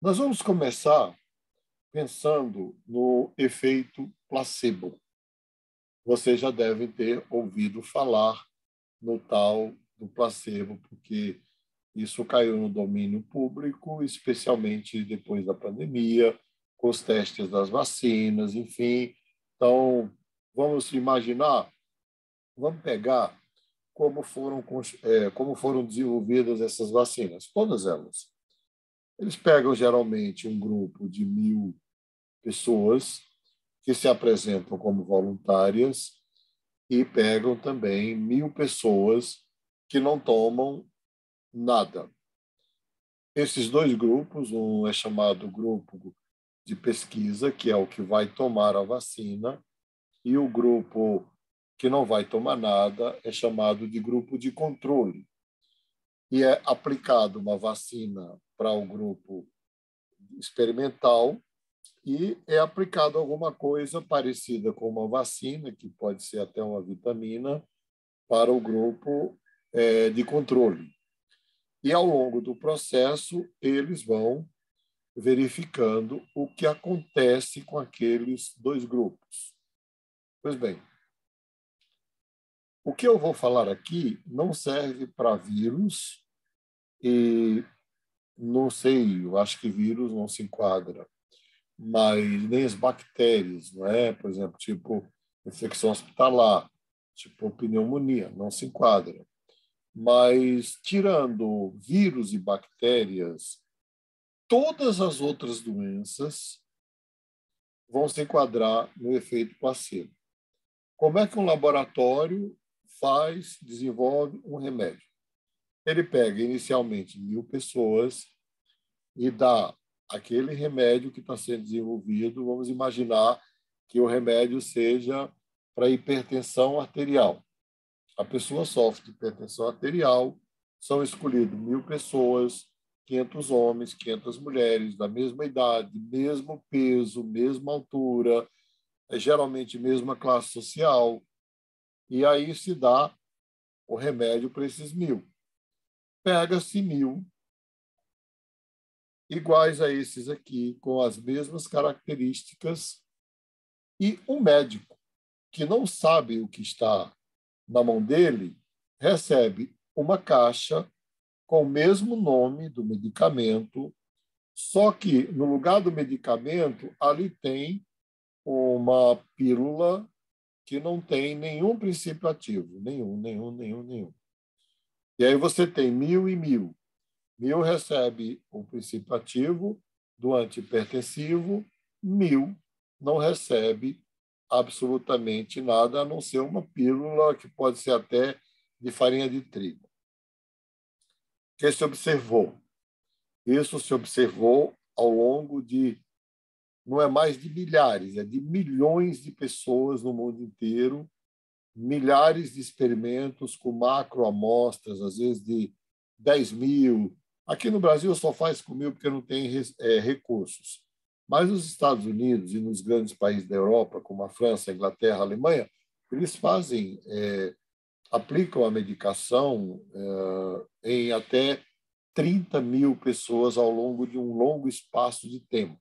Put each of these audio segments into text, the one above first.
Nós vamos começar pensando no efeito placebo. Vocês já devem ter ouvido falar no tal do placebo, porque isso caiu no domínio público, especialmente depois da pandemia, com os testes das vacinas, enfim. Então, vamos imaginar, vamos pegar como foram desenvolvidas essas vacinas, todas elas. Eles pegam geralmente um grupo de 1.000 pessoas que se apresentam como voluntárias e pegam também 1.000 pessoas que não tomam nada. Esses dois grupos, um é chamado grupo de pesquisa, que é o que vai tomar a vacina, e o grupo que não vai tomar nada é chamado de grupo de controle. E é aplicado uma vacina para o grupo experimental e é aplicado alguma coisa parecida com uma vacina, que pode ser até uma vitamina, para o grupo de controle. E, ao longo do processo, eles vão verificando o que acontece com aqueles dois grupos. Pois bem, o que eu vou falar aqui não serve para vírus e não sei, eu acho que vírus não se enquadra, mas nem as bactérias, não é? Por exemplo, tipo infecção hospitalar, tipo pneumonia, não se enquadra. Mas, tirando vírus e bactérias, todas as outras doenças vão se enquadrar no efeito placebo. Como é que um laboratório desenvolve um remédio? Ele pega inicialmente 1.000 pessoas e dá aquele remédio que está sendo desenvolvido. Vamos imaginar que o remédio seja para hipertensão arterial. A pessoa sofre de hipertensão arterial, são escolhidas 1.000 pessoas, 500 homens, 500 mulheres, da mesma idade, mesmo peso, mesma altura, geralmente mesma classe social, e aí se dá o remédio para esses 1.000. Pega-se 1.000 iguais a esses aqui, com as mesmas características, e um médico que não sabe o que está na mão dele recebe uma caixa com o mesmo nome do medicamento, só que no lugar do medicamento ali tem uma pílula que não tem nenhum princípio ativo, nenhum. E aí você tem 1.000 e 1.000. 1.000 recebe o princípio ativo do antihipertensivo, 1.000 não recebe absolutamente nada, a não ser uma pílula que pode ser até de farinha de trigo. O que se observou? Isso se observou ao longo de, não é mais de milhares, é de milhões de pessoas no mundo inteiro, milhares de experimentos com macroamostras, às vezes de 10.000. Aqui no Brasil só faz com 1.000 porque não tem recursos. Mas nos Estados Unidos e nos grandes países da Europa, como a França, a Inglaterra, a Alemanha, eles aplicam a medicação em até 30.000 pessoas ao longo de um longo espaço de tempo.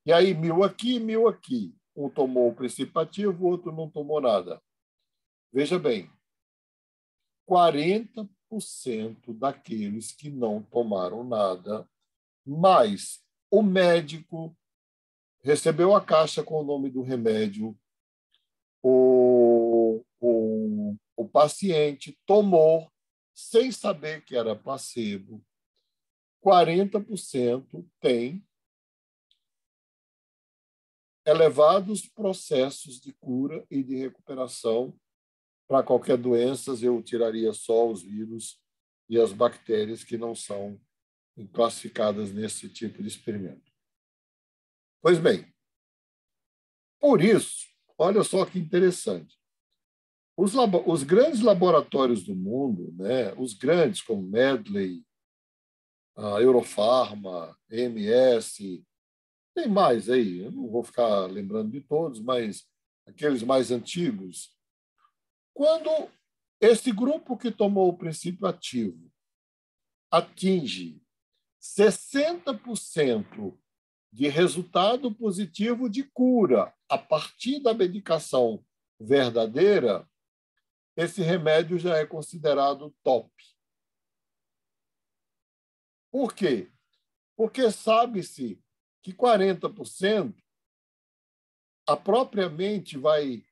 E aí, 1.000 aqui, 1.000 aqui. Um tomou o princípio ativo, o outro não tomou nada. Veja bem, 40% daqueles que não tomaram nada, mas o médico recebeu a caixa com o nome do remédio, o paciente tomou sem saber que era placebo, 40% tem elevados processos de cura e de recuperação. Para qualquer doença, eu tiraria só os vírus e as bactérias que não são classificadas nesse tipo de experimento. Pois bem, por isso, olha só que interessante. Os grandes laboratórios do mundo, né, os grandes como Medley, a Eurofarma, EMS, tem mais aí, eu não vou ficar lembrando de todos, mas aqueles mais antigos. Quando esse grupo que tomou o princípio ativo atinge 60% de resultado positivo de cura a partir da medicação verdadeira, esse remédio já é considerado top. Por quê? Porque sabe-se que 40% a própria mente vai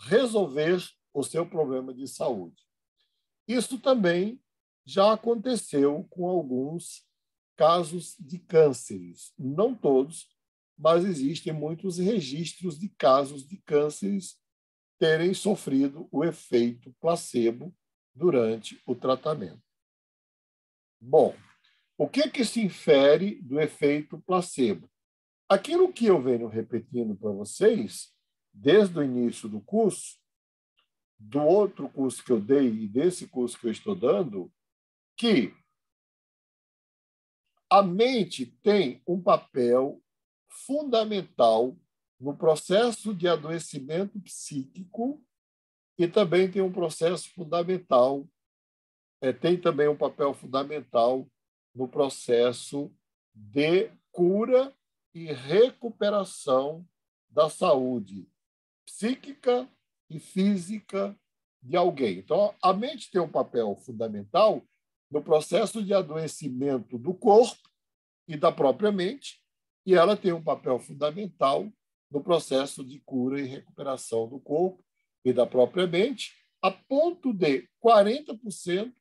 resolver o seu problema de saúde. Isso também já aconteceu com alguns casos de cânceres. Não todos, mas existem muitos registros de casos de cânceres terem sofrido o efeito placebo durante o tratamento. Bom, o que se infere do efeito placebo? Aquilo que eu venho repetindo para vocês, desde o início do curso, do outro curso que eu dei e desse curso que eu estou dando, que a mente tem um papel fundamental no processo de adoecimento psíquico e também tem um processo fundamental, tem também um papel fundamental no processo de cura e recuperação da saúde psíquica e física de alguém. Então, a mente tem um papel fundamental no processo de adoecimento do corpo e da própria mente, e ela tem um papel fundamental no processo de cura e recuperação do corpo e da própria mente, a ponto de 40%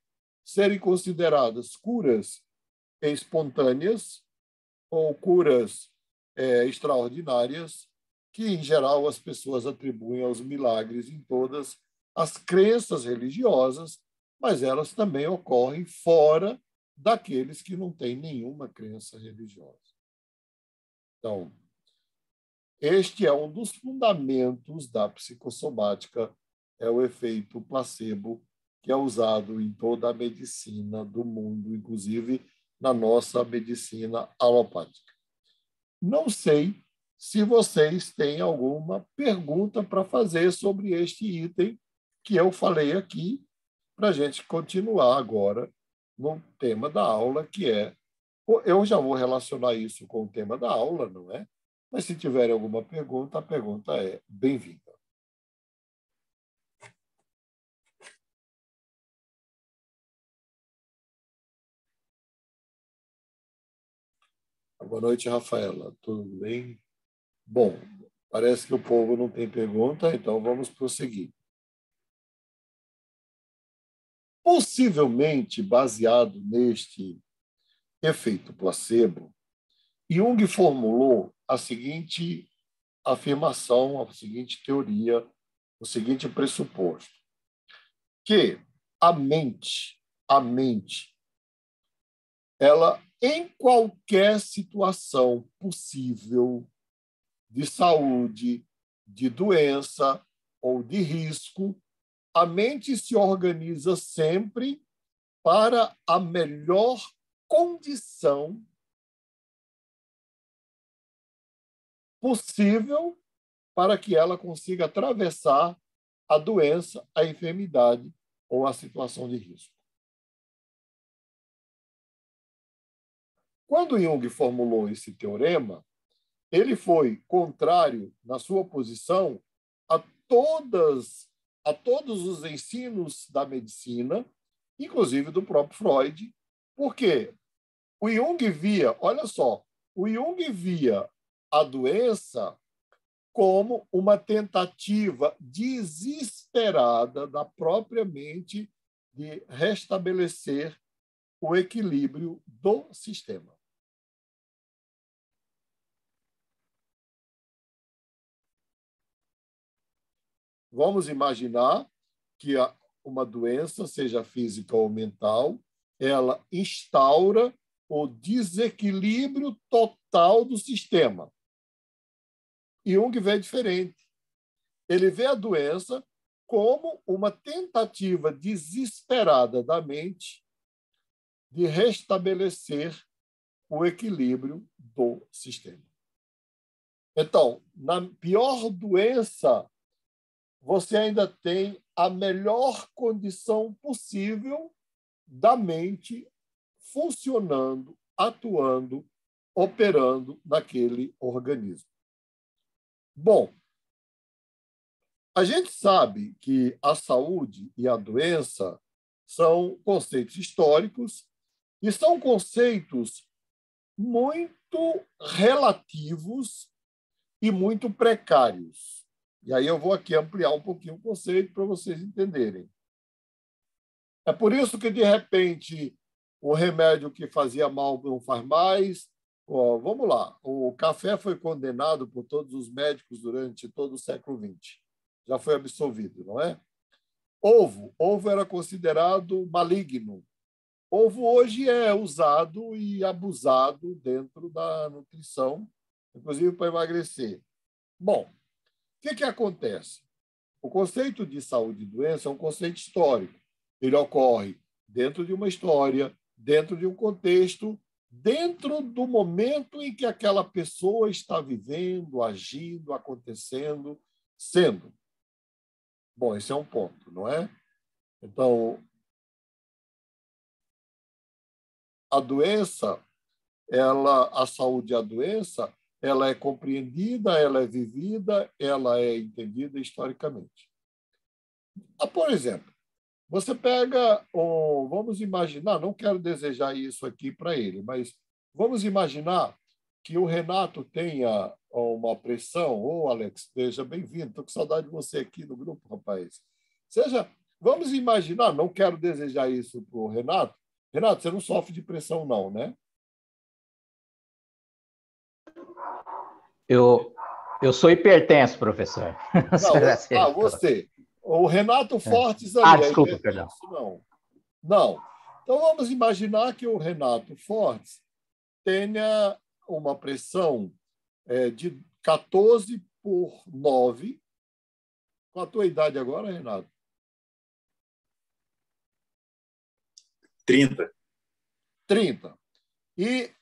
serem consideradas curas espontâneas ou curas extraordinárias, que, em geral, as pessoas atribuem aos milagres em todas as crenças religiosas, mas elas também ocorrem fora daqueles que não têm nenhuma crença religiosa. Então, este é um dos fundamentos da psicossomática, é o efeito placebo, que é usado em toda a medicina do mundo, inclusive na nossa medicina alopática. Não sei se vocês têm alguma pergunta para fazer sobre este item que eu falei aqui, para a gente continuar agora no tema da aula, que é... Eu já vou relacionar isso com o tema da aula, não é? Mas se tiverem alguma pergunta, a pergunta é bem-vinda. Boa noite, Rafaela. Tudo bem? Bom, parece que o povo não tem pergunta, então vamos prosseguir. Possivelmente baseado neste efeito placebo, Jung formulou a seguinte afirmação, a seguinte teoria, o seguinte pressuposto, que a mente, ela, em qualquer situação possível de saúde, de doença ou de risco, a mente se organiza sempre para a melhor condição possível para que ela consiga atravessar a doença, a enfermidade ou a situação de risco. Quando Jung formulou esse teorema, ele foi contrário na sua posição a todos os ensinos da medicina, inclusive do próprio Freud, porque o Jung via, olha só, o Jung via a doença como uma tentativa desesperada da própria mente de restabelecer o equilíbrio do sistema. Vamos imaginar que uma doença, seja física ou mental, ela instaura o desequilíbrio total do sistema. Jung vê diferente. Ele vê a doença como uma tentativa desesperada da mente de restabelecer o equilíbrio do sistema. Então, na pior doença, você ainda tem a melhor condição possível da mente funcionando, atuando, operando naquele organismo. Bom, a gente sabe que a saúde e a doença são conceitos históricos e são conceitos muito relativos e muito precários. E aí eu vou aqui ampliar um pouquinho o conceito para vocês entenderem. É por isso que, de repente, o remédio que fazia mal não faz mais. Ó, vamos lá, o café foi condenado por todos os médicos durante todo o século XX. Já foi absolvido, não é? Ovo era considerado maligno. Ovo hoje é usado e abusado dentro da nutrição, inclusive para emagrecer. Bom, o que acontece? O conceito de saúde e doença é um conceito histórico. Ele ocorre dentro de uma história, dentro de um contexto, dentro do momento em que aquela pessoa está vivendo, agindo, acontecendo, sendo. Bom, esse é um ponto, não é? Então, a doença, a saúde e a doença, ela é compreendida, ela é vivida, ela é entendida historicamente. Por exemplo, você pega, vamos imaginar, não quero desejar isso aqui para ele, mas vamos imaginar que o Renato tenha uma pressão. Alex, seja bem-vindo, estou com saudade de você aqui no grupo, rapaz. Vamos imaginar, não quero desejar isso para o Renato. Renato, você não sofre de pressão, não, né? Eu sou hipertenso, professor. Não, você. O Renato Fortes ali, é desculpa, perdão. hipertenso, não. Não. Então, vamos imaginar que o Renato Fortes tenha uma pressão de 14/9. Qual a tua idade agora, Renato? 30. 30. E,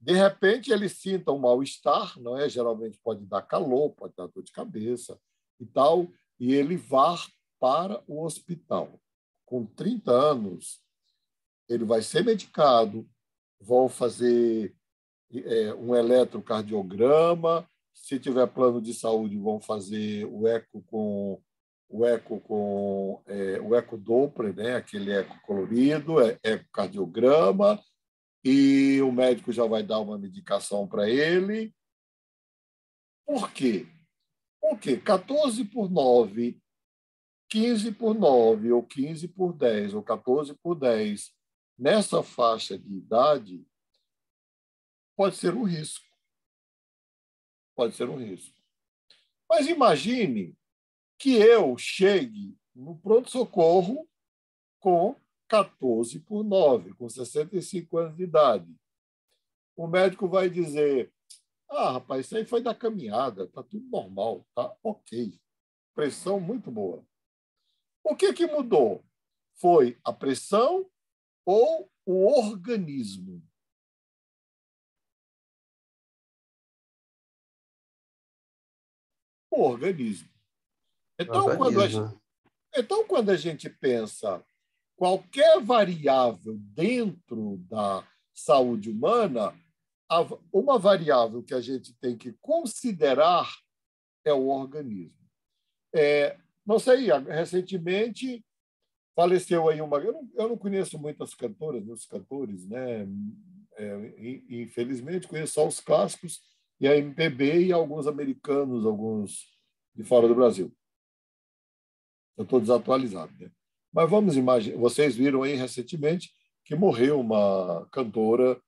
de repente, ele sinta um mal-estar, não é? Geralmente pode dar calor, pode dar dor de cabeça e tal, e ele vá para o hospital. Com 30 anos, ele vai ser medicado, vão fazer um eletrocardiograma, se tiver plano de saúde, vão fazer o ecodoppler, né? Aquele eco colorido, ecocardiograma, e o médico já vai dar uma medicação para ele. Por quê? Porque 14/9, 15/9, ou 15/10, ou 14/10, nessa faixa de idade, pode ser um risco. Pode ser um risco. Mas imagine que eu chegue no pronto-socorro com 14/9, com 65 anos de idade. O médico vai dizer: rapaz, isso aí foi da caminhada, tá tudo normal, tá ok. Pressão muito boa. O que mudou? Foi a pressão ou o organismo? O organismo. Então, quando a gente pensa qualquer variável dentro da saúde humana, uma variável que a gente tem que considerar é o organismo. Não sei, recentemente faleceu aí uma... Eu não conheço muitas cantoras, muitos cantores, né? Infelizmente, conheço só os clássicos e a MPB e alguns americanos, alguns de fora do Brasil. Eu estou desatualizado, né? Mas vamos imaginar, vocês viram aí recentemente que morreu uma cantora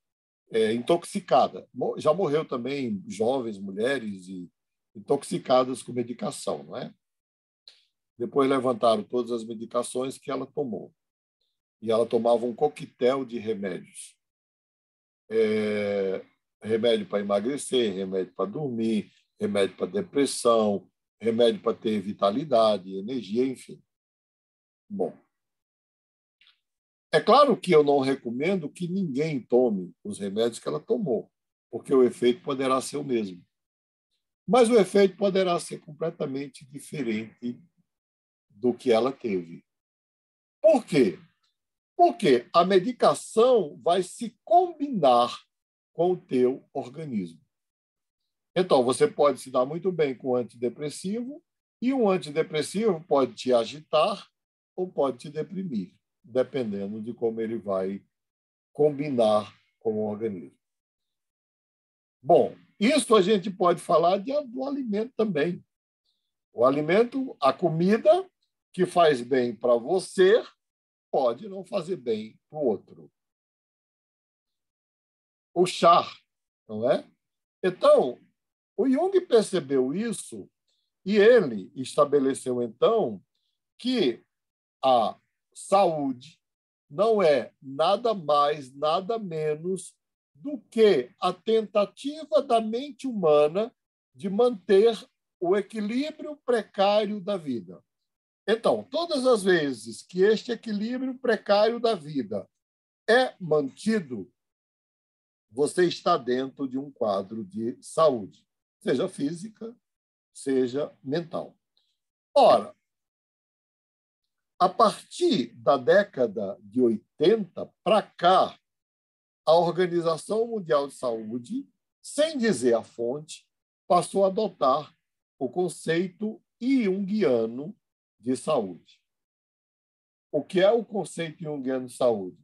intoxicada. Já morreu também jovens, mulheres intoxicadas com medicação, não é? Depois levantaram todas as medicações que ela tomou. E ela tomava um coquetel de remédios. Remédio para emagrecer, remédio para dormir, remédio para depressão, remédio para ter vitalidade, energia, enfim. Bom, é claro que eu não recomendo que ninguém tome os remédios que ela tomou, porque o efeito poderá ser o mesmo. Mas o efeito poderá ser completamente diferente do que ela teve. Por quê? Porque a medicação vai se combinar com o teu organismo. Então, você pode se dar muito bem com antidepressivo, e um antidepressivo pode te agitar ou pode te deprimir, dependendo de como ele vai combinar com o organismo. Bom, isso a gente pode falar do alimento também. O alimento, a comida que faz bem para você, pode não fazer bem para o outro. O chá, não é? Então, o Jung percebeu isso e ele estabeleceu, então, que a saúde não é nada mais, nada menos do que a tentativa da mente humana de manter o equilíbrio precário da vida. Então, todas as vezes que este equilíbrio precário da vida é mantido, você está dentro de um quadro de saúde, seja física, seja mental. Ora, a partir da década de 80 para cá, a Organização Mundial de Saúde, sem dizer a fonte, passou a adotar o conceito junguiano de saúde. O que é o conceito junguiano de saúde?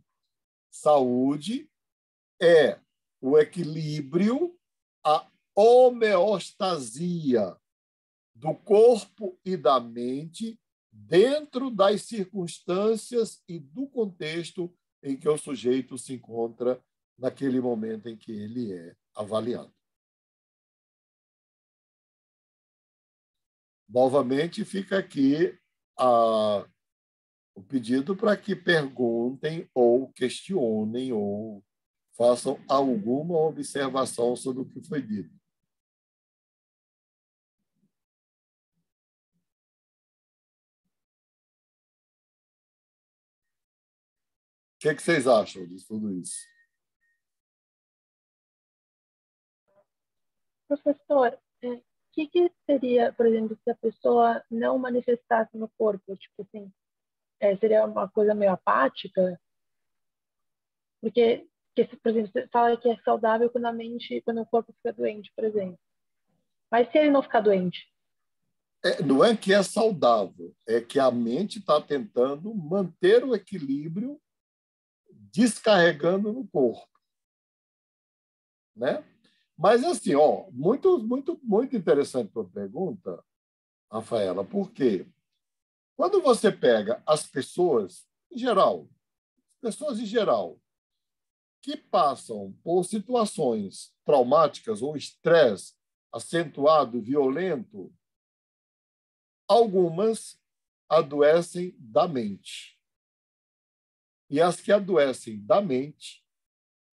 Saúde é o equilíbrio, a homeostasia do corpo e da mente dentro das circunstâncias e do contexto em que o sujeito se encontra naquele momento em que ele é avaliado. Novamente, fica aqui o pedido para que perguntem ou questionem ou façam alguma observação sobre o que foi dito. O que vocês acham de tudo isso? Professor, o que seria, por exemplo, se a pessoa não manifestasse no corpo? Tipo assim, seria uma coisa meio apática? Porque, por exemplo, você fala que é saudável quando a mente, quando o corpo fica doente, por exemplo. Mas se ele não ficar doente? Não é que é saudável, é que a mente está tentando manter o equilíbrio descarregando no corpo, né? Mas assim, muito interessante a tua pergunta, Rafaela, porque quando você pega as pessoas em geral, que passam por situações traumáticas ou estresse acentuado, violento, algumas adoecem da mente. E as que adoecem da mente,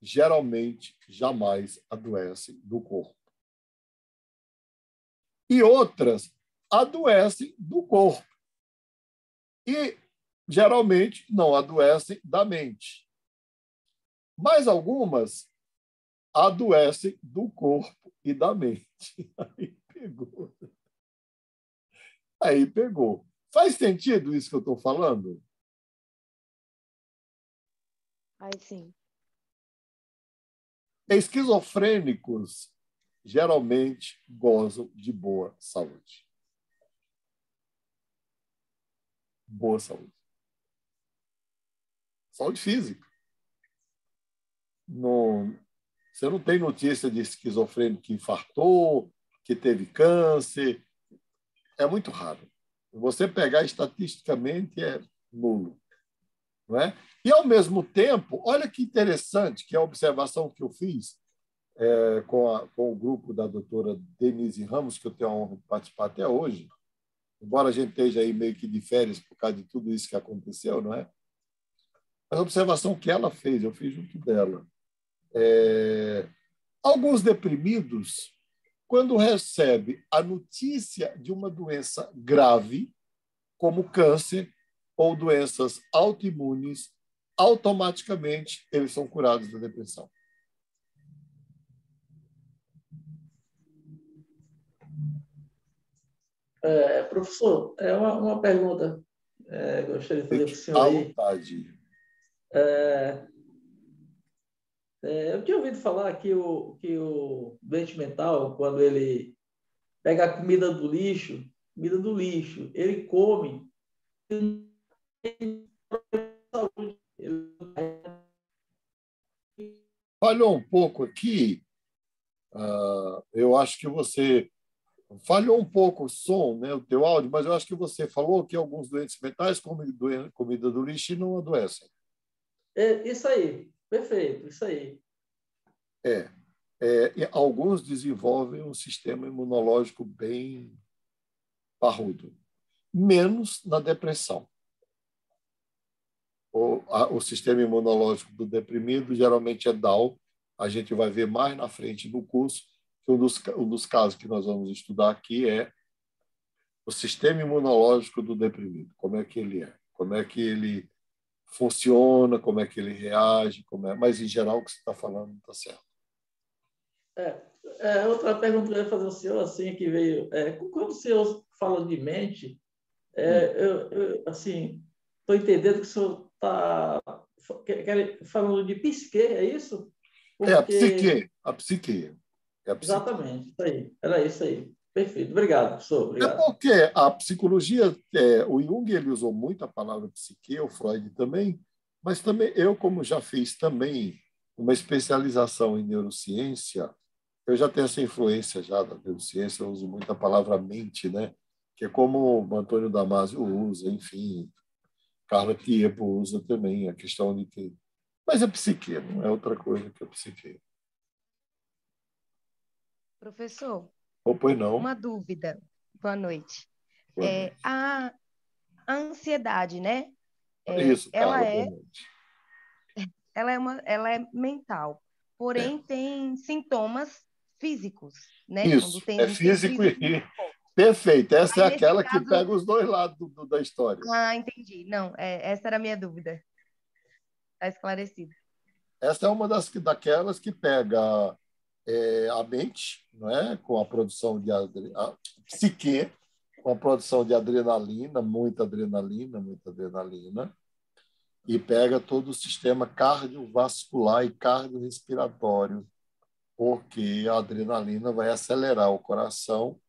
geralmente jamais adoecem do corpo. E outras adoecem do corpo. E geralmente não adoecem da mente. Mas algumas adoecem do corpo e da mente. Aí pegou. Aí pegou. Faz sentido isso que eu estou falando? Aí sim. Esquizofrênicos geralmente gozam de boa saúde. Boa saúde. Saúde física. Você não tem notícia de esquizofrênico que infartou, que teve câncer. É muito raro. Você pegar estatisticamente é nulo. Não é? E, ao mesmo tempo, olha que interessante, que é a observação que eu fiz com o grupo da doutora Denise Ramos, que eu tenho a honra de participar até hoje, embora a gente esteja aí meio que de férias por causa de tudo isso que aconteceu, não é? Mas a observação que ela fez, eu fiz junto dela. Alguns deprimidos, quando recebem a notícia de uma doença grave, como câncer ou doenças autoimunes, automaticamente eles são curados da depressão. Professor, uma pergunta gostaria de fazer para o senhor À aí. vontade. Eu tinha ouvido falar que o doente mental, quando ele pega a comida do lixo, ele come, ele Falhou um pouco aqui. Eu acho que você falhou um pouco o som, né, o teu áudio, mas eu acho que você falou que alguns doentes mentais comem comida do lixo e não adoecem. isso aí, perfeito, isso aí. E alguns desenvolvem um sistema imunológico bem parrudo, menos na depressão. O sistema imunológico do deprimido geralmente é Down. A gente vai ver mais na frente do curso que um dos casos que nós vamos estudar aqui é o sistema imunológico do deprimido. Como é que ele é? Como é que ele funciona? Como é que ele reage? Mas, em geral, o que você está falando está certo. Outra pergunta que eu ia fazer ao senhor, assim, que veio... quando o senhor fala de mente, assim, estou entendendo que o senhor está falando de psique, é isso? Porque... a psique. Exatamente, isso aí. Era isso aí. Perfeito. Obrigado, professor. Obrigado. É porque a psicologia, o Jung ele usou muito a palavra psique, o Freud também, mas também eu, como já fiz também uma especialização em neurociência, eu já tenho essa influência já da neurociência, eu uso muito a palavra mente, né? Que é como o Antônio Damasio usa, enfim, Carla Tiepo usa também, a questão de que... Mas é psique, não é outra coisa que a psique. Professor, Pois não. uma dúvida. Boa noite. Boa noite. A ansiedade, né? Isso, Carla, boa noite. Ela é mental, porém tem sintomas físicos, né? Isso, Quando tem um físico físico e... Perfeito, essa aí, é aquela caso... que pega os dois lados da história. Entendi. Não, essa era a minha dúvida. Está esclarecido. Essa é uma daquelas que pega a mente, não é? Com a produção de a psique, com a produção de adrenalina, muita adrenalina, e pega todo o sistema cardiovascular e cardiorrespiratório, porque a adrenalina vai acelerar o coração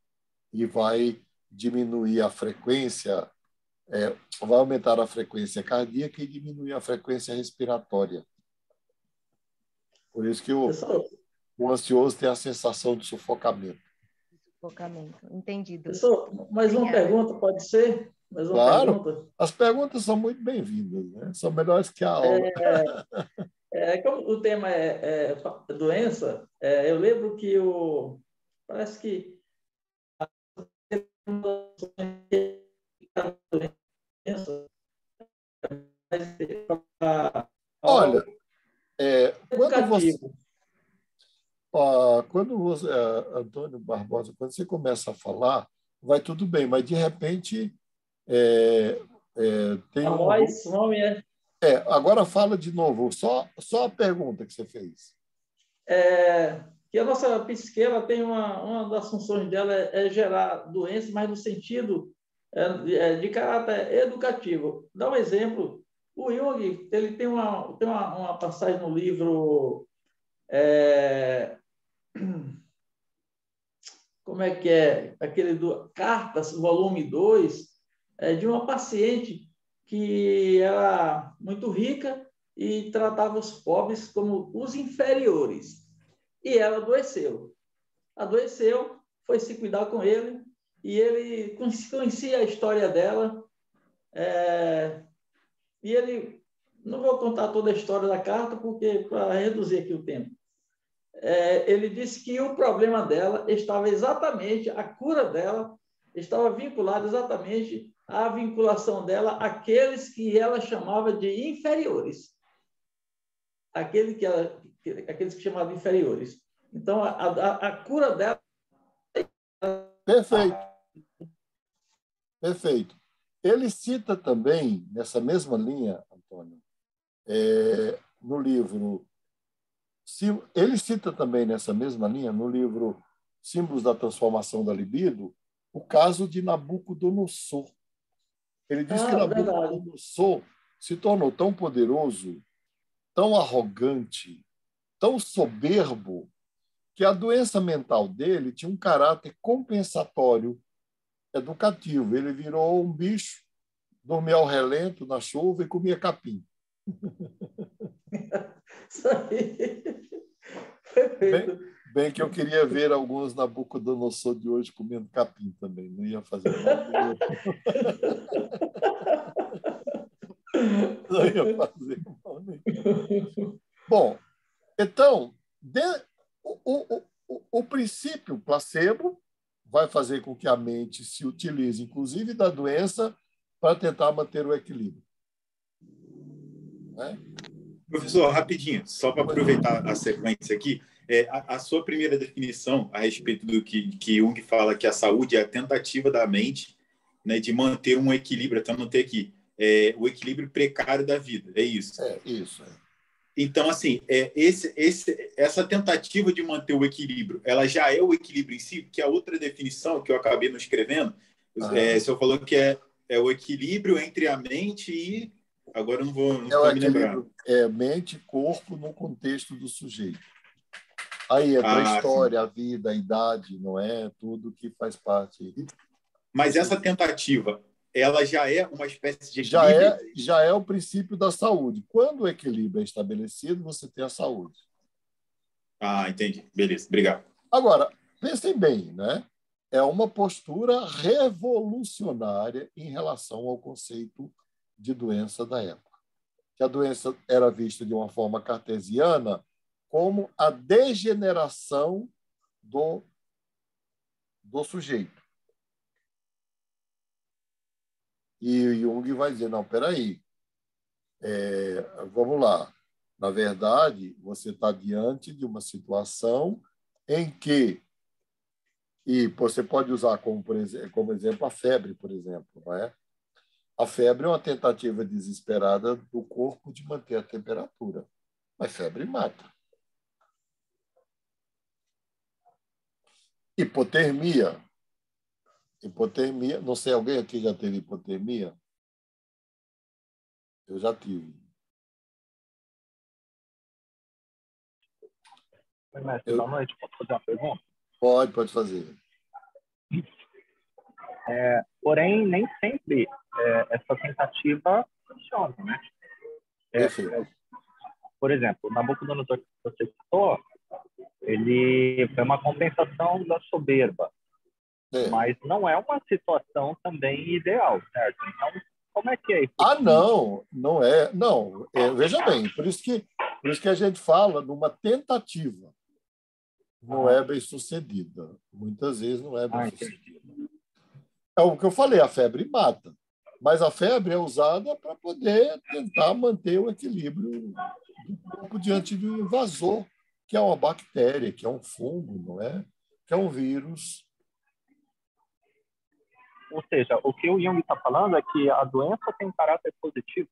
e vai diminuir a frequência, vai aumentar a frequência cardíaca e diminuir a frequência respiratória. Por isso que o ansioso tem a sensação de sufocamento. Sufocamento, entendido. Professor, mais uma pergunta, pode ser? Mais uma claro, pergunta? As perguntas são muito bem-vindas, né? São melhores que a aula. Como o tema é doença, eu lembro que parece que olha, quando você, Antônio Barbosa, quando você começa a falar, vai tudo bem, mas de repente tem a voz some, agora fala de novo, só a pergunta que você fez. Que a nossa psique ela tem uma das funções dela é gerar doenças, mas no sentido de caráter educativo. Dá um exemplo. O Jung ele tem uma passagem no livro como é que é? Aquele do Cartas, volume 2, de uma paciente que era muito rica e tratava os pobres como os inferiores. E ela adoeceu. Foi se cuidar com ele, e ele conhecia a história dela. E ele... Não vou contar toda a história da carta, porque para reduzir aqui o tempo. Ele disse que o problema dela estava exatamente, a cura dela estava vinculada exatamente à vinculação dela àqueles que ela chamava de inferiores. Aqueles que chamava de inferiores. Então, a cura dela... Perfeito. Ele cita também, nessa mesma linha, Antônio, no livro... Ele cita também nessa mesma linha, no livro Símbolos da Transformação da Libido, o caso de Nabucodonosor. Ele diz que Nabucodonosor se tornou tão poderoso tão arrogante, tão soberbo, que a doença mental dele tinha um caráter compensatório, educativo. Ele virou um bicho, dormia ao relento na chuva e comia capim. Isso aí. Perfeito. Bem que eu queria ver alguns Nabucodonosor de hoje comendo capim também. Não ia fazer mal nenhum. Não ia fazer mal nenhum. Bom, então, o princípio placebo vai fazer com que a mente se utilize, inclusive, da doença para tentar manter o equilíbrio. Né? Professor, rapidinho, só para aproveitar a sequência aqui, a sua primeira definição a respeito do que Jung fala que a saúde é a tentativa da mente, né, de manter um equilíbrio, até manter aqui, o equilíbrio precário da vida, é isso? É isso. Então, assim, essa tentativa de manter o equilíbrio, ela já é o equilíbrio em si, que a outra definição que eu acabei não escrevendo, o senhor falou que é o equilíbrio entre a mente e... Agora eu não vou me lembrar. É mente e corpo no contexto do sujeito. Aí entra a história, sim, a vida, a idade, não é? Tudo que faz parte. Mas essa tentativa, ela já é uma espécie de equilíbrio? Já é o princípio da saúde. Quando o equilíbrio é estabelecido, você tem a saúde. Entendi. Beleza, obrigado. Agora, pensem bem, né? É uma postura revolucionária em relação ao conceito de doença da época. Que a doença era vista de uma forma cartesiana como a degeneração do sujeito. E Jung vai dizer, não, peraí, vamos lá. Na verdade, você está diante de uma situação em que, e você pode usar como exemplo a febre, por exemplo, não é? A febre é uma tentativa desesperada do corpo de manter a temperatura. Mas febre mata. Hipotermia. Hipotermia. Não sei, alguém aqui já teve hipotermia? Eu já tive. Oi, mestre, boa noite. Posso fazer uma pergunta? Pode fazer. Porém, nem sempre essa tentativa funciona, né? Por exemplo, o Nabucodonosor que você citou, ele foi uma compensação da soberba, mas não é uma situação também ideal, certo? Então, como é que é isso? Não é. Não, veja bem, por isso que a gente fala numa tentativa. Não é bem sucedida. Muitas vezes não é bem sucedida. É o que eu falei, a febre mata. Mas a febre é usada para poder tentar manter o equilíbrio do corpo diante de um invasor, que é uma bactéria, que é um fungo, não é? Que é um vírus. Ou seja, o que o Jung está falando é que a doença tem caráter positivo.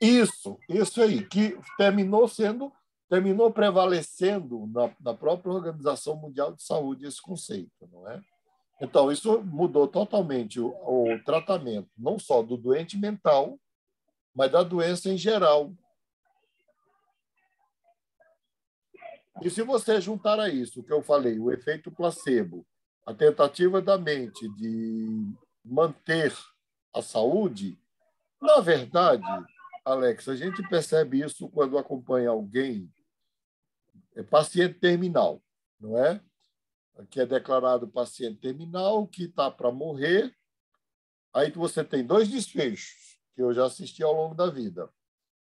Isso aí, que terminou prevalecendo na própria Organização Mundial de Saúde esse conceito, não é? Então, isso mudou totalmente o tratamento, não só do doente mental, mas da doença em geral. E se você juntar a isso o que eu falei, o efeito placebo, a tentativa da mente de manter a saúde, na verdade, Alex, a gente percebe isso quando acompanha alguém, paciente terminal, não é? Que é declarado paciente terminal, que está para morrer. Aí você tem dois desfechos que eu já assisti ao longo da vida.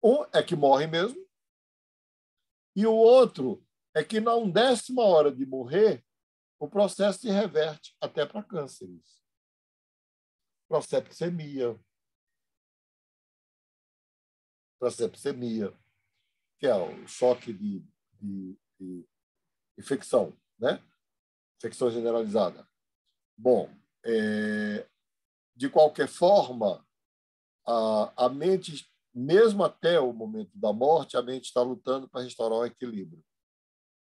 Um é que morre mesmo, e o outro é que na 10ª hora de morrer, o processo se reverte até para cânceres. Prosepsemia, que é o choque de infecção, né? Infecção generalizada. Bom, de qualquer forma, a mente, mesmo até o momento da morte, a mente está lutando para restaurar o equilíbrio.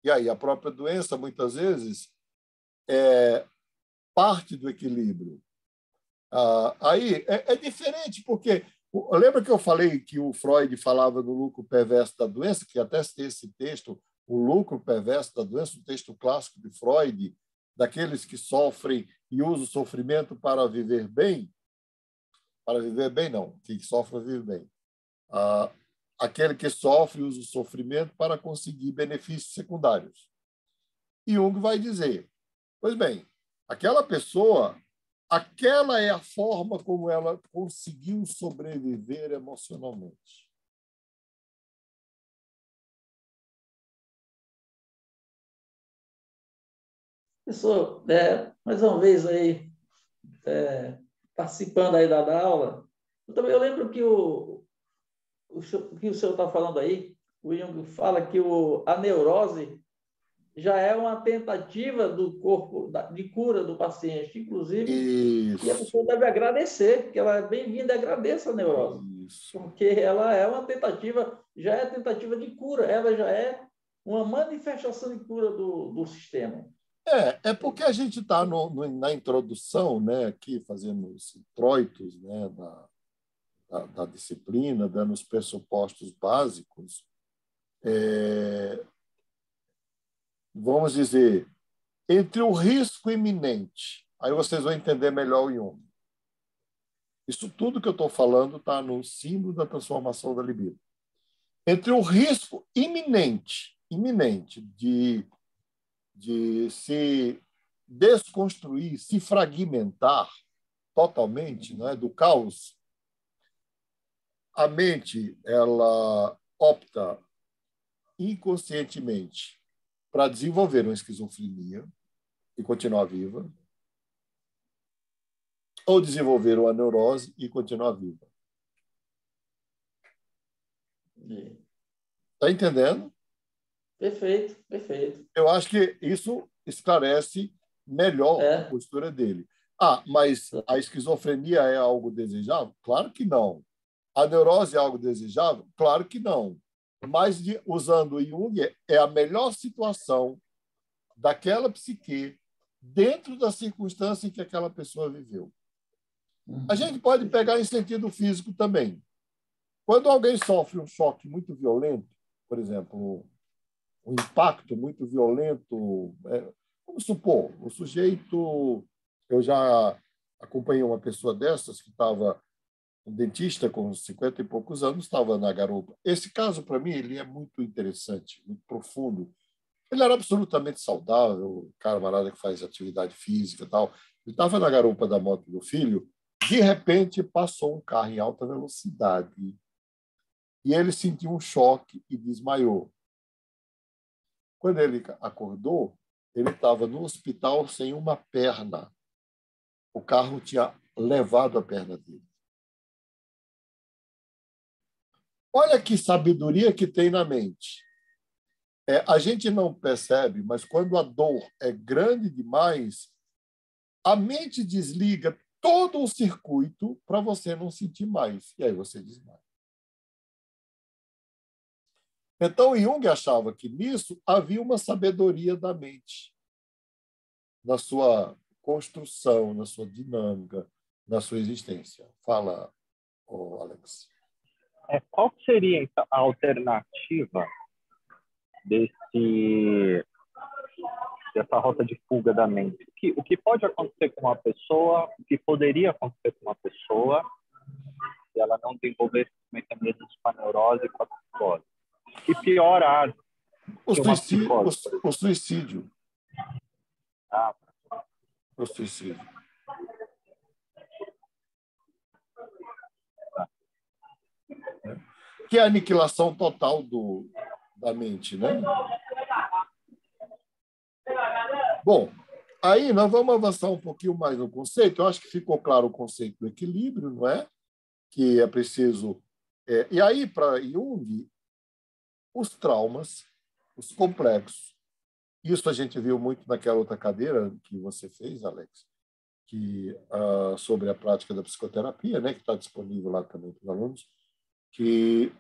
E aí a própria doença, muitas vezes, é parte do equilíbrio. Aí é diferente, porque Lembra que eu falei que o Freud falava do lucro perverso da doença, que até tem esse texto, o lucro perverso da doença, um texto clássico de Freud, daqueles que sofrem e usam o sofrimento para viver bem? Para viver bem, não. Quem sofre, vive bem. Aquele que sofre usa o sofrimento para conseguir benefícios secundários. E Jung vai dizer, pois bem, aquela pessoa, aquela é a forma como ela conseguiu sobreviver emocionalmente. Professor, mais uma vez aí, participando aí da aula, eu lembro que o senhor está falando aí, o Jung fala que a neurose já é uma tentativa do corpo de cura do paciente, inclusive, Isso. E a pessoa deve agradecer, que ela é bem-vinda, agradeça a neurose. Isso. Porque ela é uma tentativa, já é tentativa de cura, ela já é uma manifestação de cura do sistema. É porque a gente está na introdução, né, aqui fazendo os introitos, né, da disciplina, dando os pressupostos básicos. Vamos dizer, entre o risco iminente, aí vocês vão entender melhor o Jung. Isso tudo que eu estou falando está no símbolo da transformação da libido. Entre o risco iminente de se desconstruir, se fragmentar totalmente, né, do caos, a mente ela opta inconscientemente para desenvolver uma esquizofrenia e continuar viva, ou desenvolver uma neurose e continuar viva. Está entendendo? Perfeito, perfeito. Eu acho que isso esclarece melhor a postura dele. Mas a esquizofrenia é algo desejável? Claro que não. A neurose é algo desejável? Claro que não. Mas, usando o Jung, é a melhor situação daquela psique dentro da circunstância em que aquela pessoa viveu. A gente pode pegar em sentido físico também. Quando alguém sofre um choque muito violento, por exemplo, um impacto muito violento, vamos supor, o sujeito... Eu já acompanhei uma pessoa dessas que estava... Um dentista com 50 e poucos anos estava na garupa. Esse caso, para mim, ele é muito interessante, muito profundo. Ele era absolutamente saudável, camarada que faz atividade física e tal. Ele estava na garupa da moto do filho, de repente passou um carro em alta velocidade e ele sentiu um choque e desmaiou. Quando ele acordou, ele estava no hospital sem uma perna. O carro tinha levado a perna dele. Olha que sabedoria que tem na mente. A gente não percebe, mas quando a dor é grande demais, a mente desliga todo o circuito para você não sentir mais. E aí você desmaia. Então, Jung achava que nisso havia uma sabedoria da mente, na sua construção, na sua dinâmica, na sua existência. Fala, Alex. Qual seria então, a alternativa dessa rota de fuga da mente? O que pode acontecer com uma pessoa, o que poderia acontecer com uma pessoa se ela não desenvolvesse os mecanismos com a neurose e com a psicose? E pior, o suicídio. O suicídio. Que é a aniquilação total da mente, né? Bom, aí nós vamos avançar um pouquinho mais no conceito. Eu acho que ficou claro o conceito do equilíbrio, não é? Que é preciso... E aí, para Jung, os traumas, os complexos, isso a gente viu muito naquela outra cadeira que você fez, Alex, sobre a prática da psicoterapia, né, que está disponível lá também para os alunos, que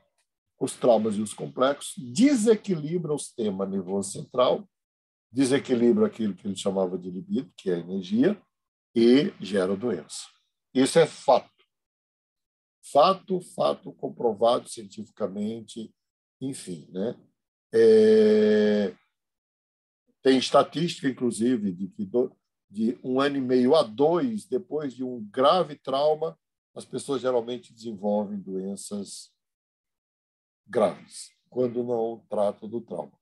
os traumas e os complexos desequilibram o sistema nervoso central, desequilibram aquilo que ele chamava de libido, que é a energia, e geram doença. Isso é fato. Fato comprovado cientificamente, enfim, né? Tem estatística, inclusive, de que de 1 ano e meio a 2, depois de um grave trauma, as pessoas geralmente desenvolvem doenças graves, quando não tratam do trauma.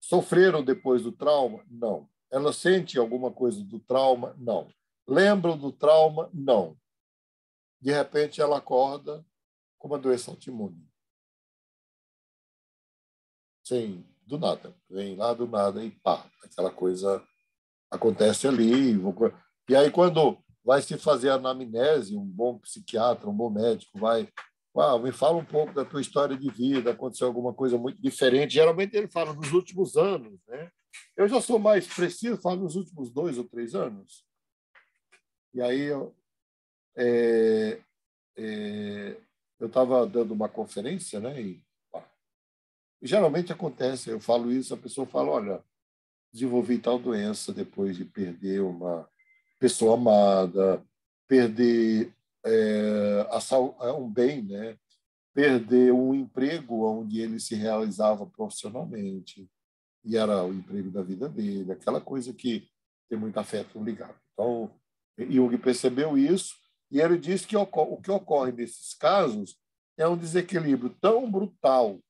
Sofreram depois do trauma? Não. Ela sente alguma coisa do trauma? Não. Lembram do trauma? Não. De repente, ela acorda com uma doença autoimune. Sim, do nada. Vem lá do nada e pá, aquela coisa acontece ali. E aí, quando vai se fazer a anamnese, um bom psiquiatra, um bom médico vai... me fala um pouco da tua história de vida, aconteceu alguma coisa muito diferente. Geralmente ele fala nos últimos anos, né? Eu já sou mais preciso, falo nos últimos 2 ou 3 anos. E aí eu estava dando uma conferência, né? E geralmente acontece, eu falo isso, a pessoa fala, olha, desenvolvi tal doença depois de perder uma pessoa amada, perder um bem, né? Perder um emprego onde ele se realizava profissionalmente, e era o emprego da vida dele, aquela coisa que tem muito afeto ligado. Então, Jung percebeu isso, e ele disse que o que ocorre nesses casos é um desequilíbrio tão brutal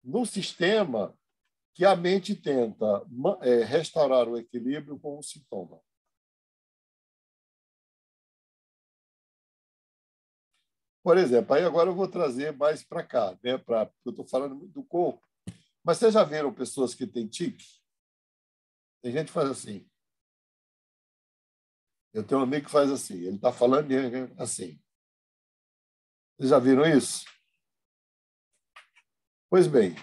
no sistema que a mente tenta restaurar o equilíbrio com um sintoma. Por exemplo, aí agora eu vou trazer mais para cá, né? Eu estou falando muito do corpo. Mas vocês já viram pessoas que têm tique? Tem gente que faz assim. Eu tenho um amigo que faz assim. Ele está falando assim. Vocês já viram isso? Pois bem,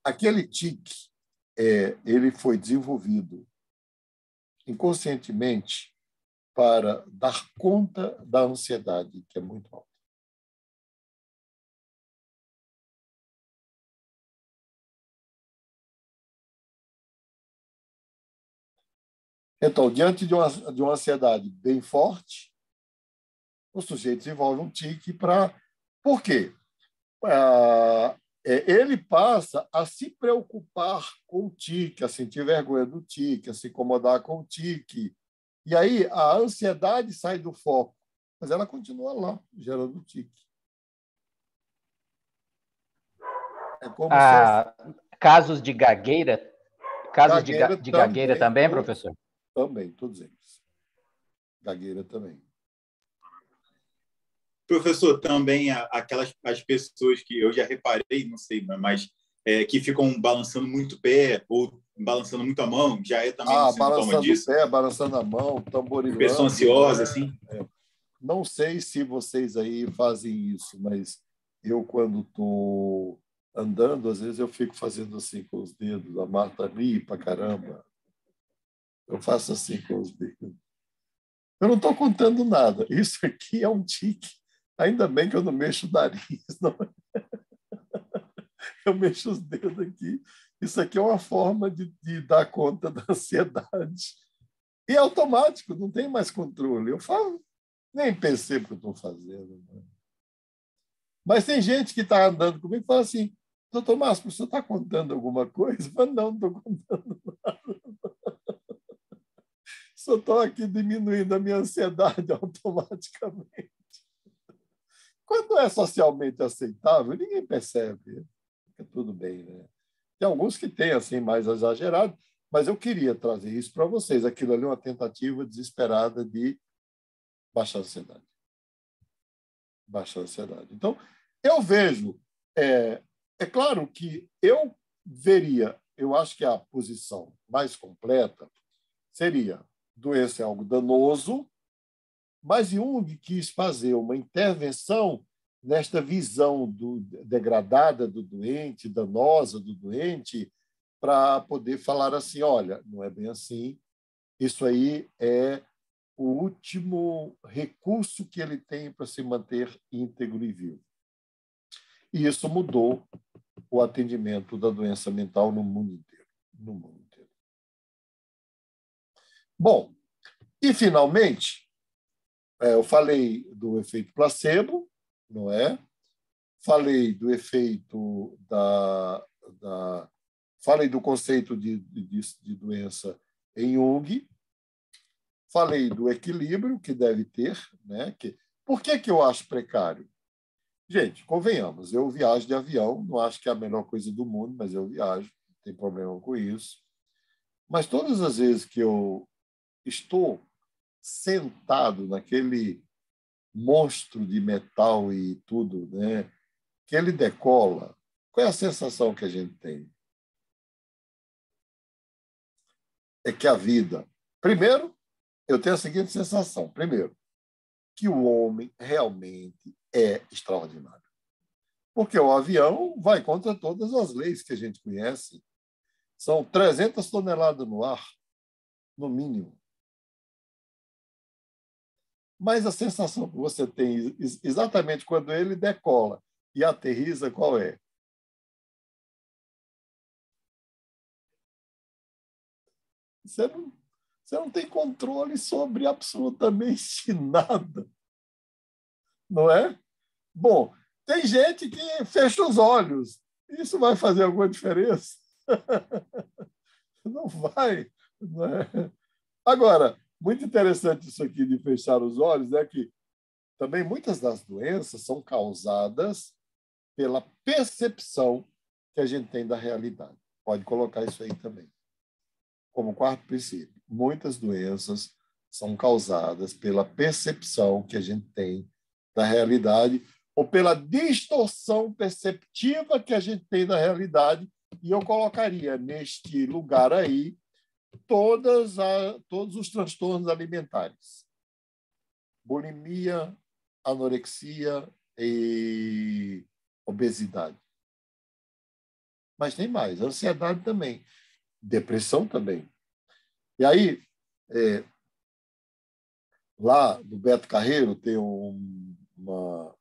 aquele tique, ele foi desenvolvido inconscientemente para dar conta da ansiedade, que é muito alta. Então, diante de uma ansiedade bem forte, o sujeito desenvolve um tique para... Por quê? Ele passa a se preocupar com o tique, a sentir vergonha do tique, a se incomodar com o tique. E aí a ansiedade sai do foco, mas ela continua lá, gerando tique. É como casos de gagueira? Casos de gagueira também, professor? Também, todos eles. Gagueira também. Professor, também as pessoas que eu já reparei, não sei, mas que ficam balançando muito o pé ou balançando muito a mão, já é também um sintoma disso? Balançando o pé, balançando a mão, tamborilando. Pessoa ansiosa, assim? Não sei se vocês aí fazem isso, mas eu, quando estou andando, às vezes eu fico fazendo assim com os dedos. A Marta ri pra caramba. Eu faço assim com os dedos. Eu não estou contando nada. Isso aqui é um tique. Ainda bem que eu não mexo o nariz. Não. Eu mexo os dedos aqui. Isso aqui é uma forma de dar conta da ansiedade. E é automático, não tem mais controle. Eu falo, nem percebo o que eu estou fazendo. Né? Mas tem gente que está andando comigo e fala assim, doutor Márcio, você está contando alguma coisa? Eu falo, não estou contando nada. Só estou aqui diminuindo a minha ansiedade automaticamente. Quando é socialmente aceitável, ninguém percebe. Fica tudo bem, né? Tem alguns que têm assim mais exagerado, mas eu queria trazer isso para vocês. Aquilo ali é uma tentativa desesperada de baixar a ansiedade. Baixar a ansiedade. Então, eu vejo... É claro que eu veria, eu acho que a posição mais completa seria doença é algo danoso, mas Jung quis fazer uma intervenção nesta visão degradada do doente, danosa do doente, para poder falar assim, olha, não é bem assim, isso aí é o último recurso que ele tem para se manter íntegro e vivo. E isso mudou o atendimento da doença mental no mundo inteiro. No mundo inteiro. Bom, e, finalmente, Eu falei do efeito placebo, não é? Falei do efeito falei do conceito de doença em Jung. Falei do equilíbrio que deve ter, né? Por que eu acho precário? Gente, convenhamos, eu viajo de avião, não acho que é a melhor coisa do mundo, mas eu viajo, não tem problema com isso. Mas todas as vezes que eu estou sentado naquele monstro de metal e tudo, né, que ele decola, qual é a sensação que a gente tem? É que a vida... Primeiro, eu tenho a seguinte sensação. Primeiro, que o homem realmente é extraordinário. Porque o avião vai contra todas as leis que a gente conhece. São 300 toneladas no ar, no mínimo. Mas a sensação que você tem exatamente quando ele decola e aterriza, qual é? Você não tem controle sobre absolutamente nada. Não é? Bom, tem gente que fecha os olhos. Isso vai fazer alguma diferença? Não vai. Não é? Agora, muito interessante isso aqui de fechar os olhos é que também muitas das doenças são causadas pela percepção que a gente tem da realidade. Pode colocar isso aí também. Como quarto princípio, muitas doenças são causadas pela percepção que a gente tem da realidade ou pela distorção perceptiva que a gente tem da realidade. E eu colocaria neste lugar aí todos os transtornos alimentares. Bulimia, anorexia e obesidade. Mas tem mais, ansiedade também, depressão também. E aí, lá no Beto Carreiro tem uma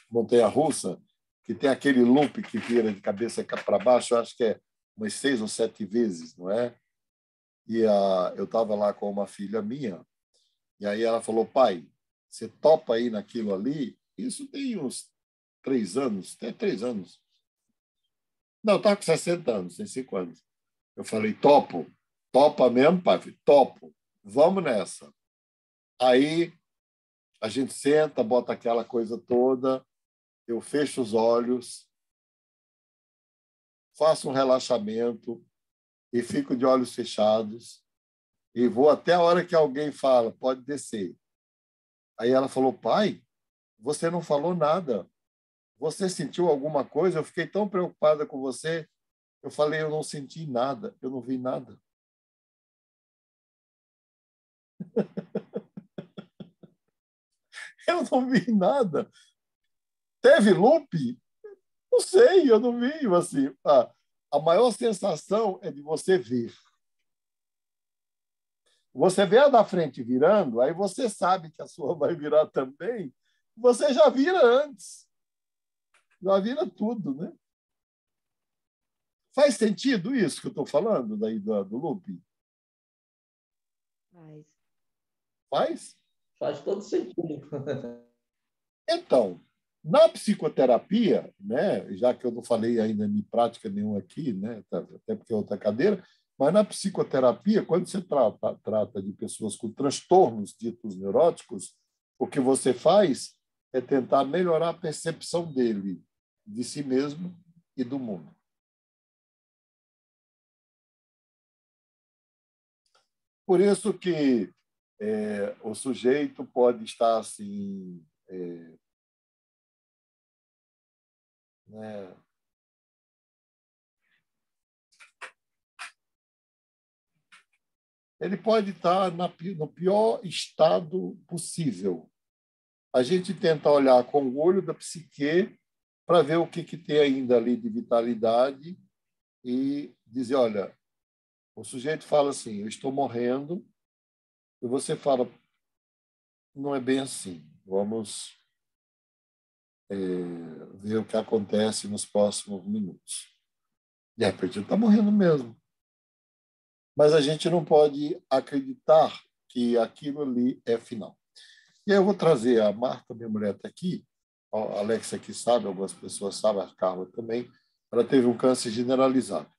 montanha-russa que tem aquele loop que vira de cabeça para baixo, eu acho que é umas 6 ou 7 vezes, não é? E eu estava lá com uma filha minha, e aí ela falou, pai, você topa aí naquilo ali? Isso tem uns 3 anos, até 3 anos. Não, estava com 60 anos, tem 5 anos. Eu falei, topo. Topa mesmo, pai? Topo. Vamos nessa. Aí a gente senta, bota aquela coisa toda, eu fecho os olhos, faço um relaxamento e fico de olhos fechados e vou até a hora que alguém fala, pode descer. Aí ela falou, pai, você não falou nada. Você sentiu alguma coisa? Eu fiquei tão preocupada com você. Eu falei, eu não senti nada, eu não vi nada. Eu não vi nada. Teve loop? Não sei, eu não vi. Assim, a maior sensação é de você ver. Você vê a da frente virando, aí você sabe que a sua vai virar também. Você já vira antes. Já vira tudo, né? Faz sentido isso que eu estou falando daí do loop? Faz. Faz? Faz todo sentido. Então, na psicoterapia, né, já que eu não falei ainda de prática nenhuma aqui, né, até porque é outra cadeira, mas na psicoterapia, quando você trata de pessoas com transtornos ditos neuróticos, o que você faz é tentar melhorar a percepção dele, de si mesmo e do mundo. Por isso que o sujeito pode estar assim, né, ele pode estar no pior estado possível. A gente tenta olhar com o olho da psique para ver o que tem ainda ali de vitalidade e dizer, olha, o sujeito fala assim, eu estou morrendo, e você fala, não é bem assim, vamos ver o que acontece nos próximos minutos. De repente, ele está morrendo mesmo. Mas a gente não pode acreditar que aquilo ali é final. E aí eu vou trazer a Marta, minha mulher está aqui, a Alexa aqui sabe, algumas pessoas sabem, a Carla também, ela teve um câncer generalizado.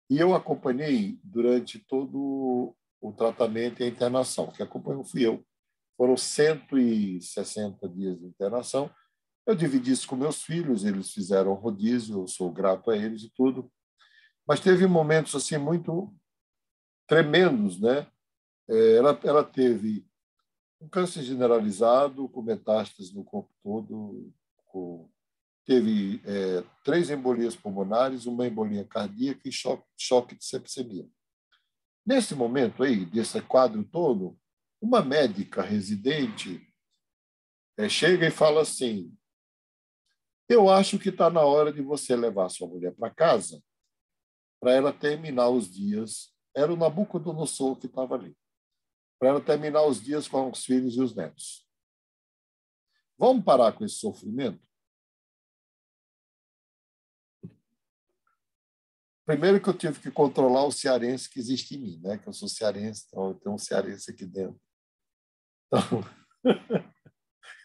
E eu acompanhei durante todo o tratamento e a internação, que acompanhou fui eu. Foram 160 dias de internação. Eu dividi isso com meus filhos, eles fizeram rodízio, eu sou grato a eles e tudo. Mas teve momentos assim muito tremendos, né? Ela teve um câncer generalizado, com metástases no corpo todo, teve 3 embolias pulmonares, uma embolia cardíaca e choque de sepsemia. Nesse momento aí, desse quadro todo, uma médica residente chega e fala assim: eu acho que está na hora de você levar sua mulher para casa para ela terminar os dias. Era o Nabucodonosor que estava ali. Para ela terminar os dias com os filhos e os netos. Vamos parar com esse sofrimento? Primeiro que eu tive que controlar o cearense que existe em mim, né? Que eu sou cearense, então eu tenho um cearense aqui dentro. Então,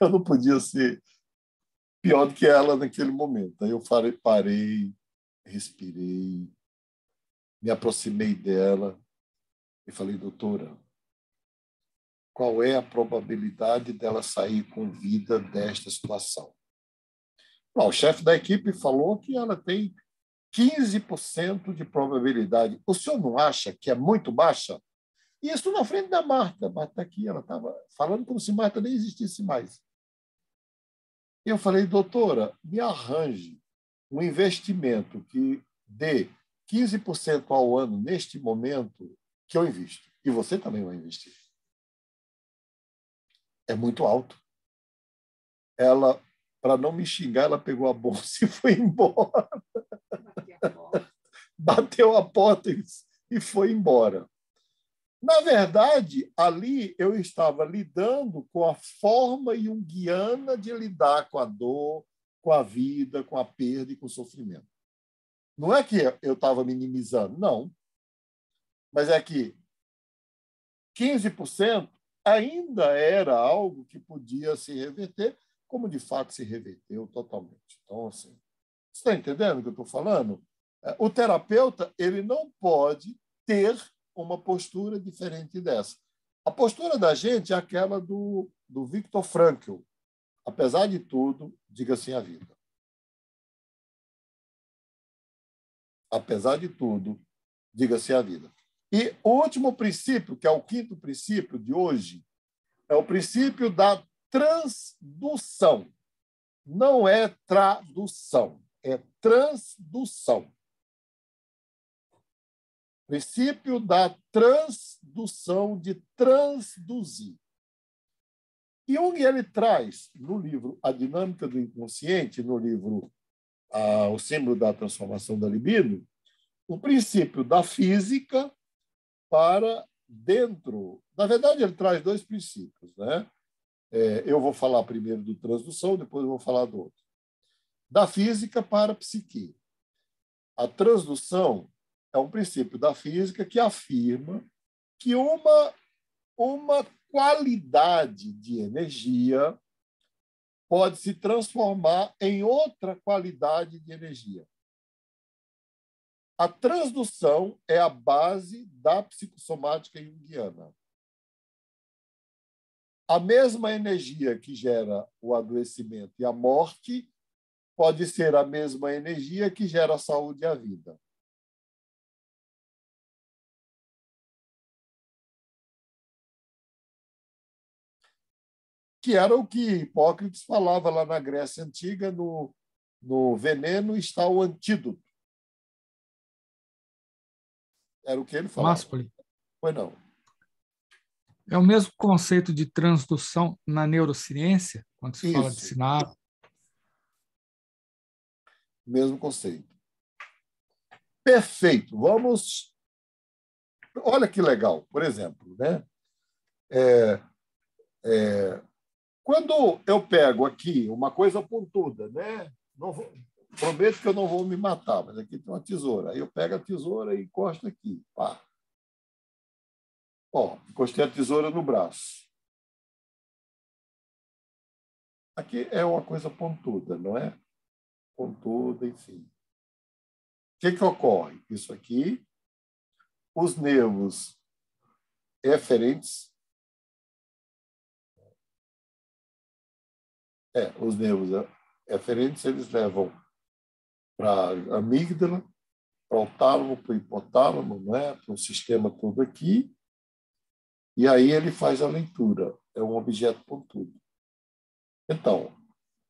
eu não podia ser pior do que ela naquele momento. Aí eu parei, respirei, me aproximei dela e falei: doutora, qual é a probabilidade dela sair com vida desta situação? Bom, o chefe da equipe falou que ela tem 15% de probabilidade. O senhor não acha que é muito baixa? E isso na frente da Marta. Marta aqui, ela estava falando como se Marta nem existisse mais. E eu falei: doutora, me arranje um investimento que dê 15% ao ano neste momento que eu invisto. E você também vai investir. É muito alto. Ela, para não me xingar, ela pegou a bolsa e foi embora. Bateu a porta e foi embora. Na verdade, ali eu estava lidando com a forma junguiana de lidar com a dor, com a vida, com a perda e com o sofrimento. Não é que eu estava minimizando, não. Mas é que 15% ainda era algo que podia se reverter, como de fato se reverteu totalmente. Então, assim, você está entendendo o que eu estou falando? O terapeuta ele não pode ter uma postura diferente dessa. A postura da gente é aquela do Viktor Frankl. Apesar de tudo, diga sim à vida. Apesar de tudo, diga sim à vida. E o último princípio, que é o 5º princípio de hoje, é o princípio da transdução. Não é tradução, é transdução. Princípio da transdução, de transduzir. Jung ele traz no livro A Dinâmica do Inconsciente, no livro O Símbolo da Transformação da Libido, o princípio da física para dentro. Na verdade, ele traz 2 princípios, né? Eu vou falar primeiro do transdução, depois eu vou falar do outro. Da física para a psique. A transdução é um princípio da física que afirma que uma qualidade de energia pode se transformar em outra qualidade de energia. A transdução é a base da psicossomática junguiana. A mesma energia que gera o adoecimento e a morte pode ser a mesma energia que gera a saúde e a vida. Que era o que Hipócrates falava lá na Grécia Antiga, no veneno está o antídoto. Era o que ele falava. Máspoli. Pois não. É o mesmo conceito de transdução na neurociência, quando se fala de Isso. sinapse. Mesmo conceito. Perfeito. Vamos... Olha que legal, por exemplo, né? Quando eu pego aqui uma coisa pontuda, né? Prometo que eu não vou me matar, mas aqui tem uma tesoura. Aí eu pego a tesoura e encosto aqui. Pá. Ó, encostei a tesoura no braço. Aqui é uma coisa pontuda, não é? Pontuda, enfim. O que ocorre? Isso aqui, os nervos eferentes, os nervos eferentes, eles levam para a amígdala, para o tálamo, para o hipotálamo, não é? Para o sistema todo aqui, e aí ele faz a leitura. É um objeto pontudo. Então,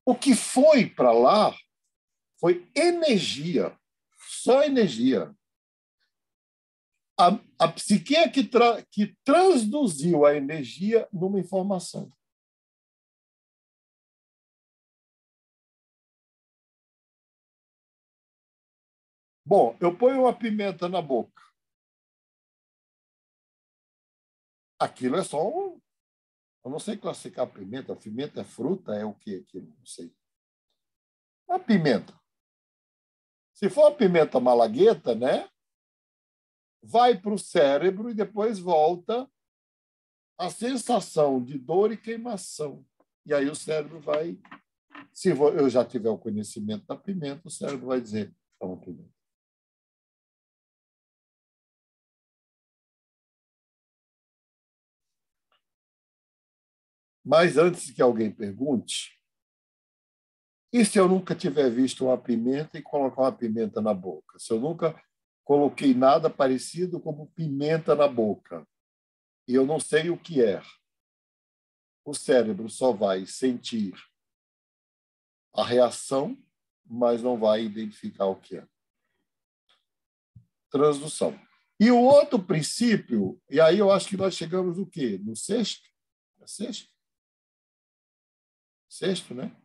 o que foi para lá foi energia, só energia. A psique é que transduziu a energia numa informação. Bom, eu ponho uma pimenta na boca. Aquilo é só um... Eu não sei classificar a pimenta. A pimenta é fruta? É o quê aquilo? Não sei. A pimenta. Se for a pimenta malagueta, né? Vai para o cérebro e depois volta a sensação de dor e queimação. E aí o cérebro vai... Se eu já tiver o conhecimento da pimenta, o cérebro vai dizer, é uma pimenta. Mas antes que alguém pergunte, e se eu nunca tiver visto uma pimenta e colocar uma pimenta na boca? Se eu nunca coloquei nada parecido como pimenta na boca e eu não sei o que é, o cérebro só vai sentir a reação, mas não vai identificar o que é. Transdução. E o outro princípio, e aí eu acho que nós chegamos no quê? No sexto? É sexto? Sexto, né?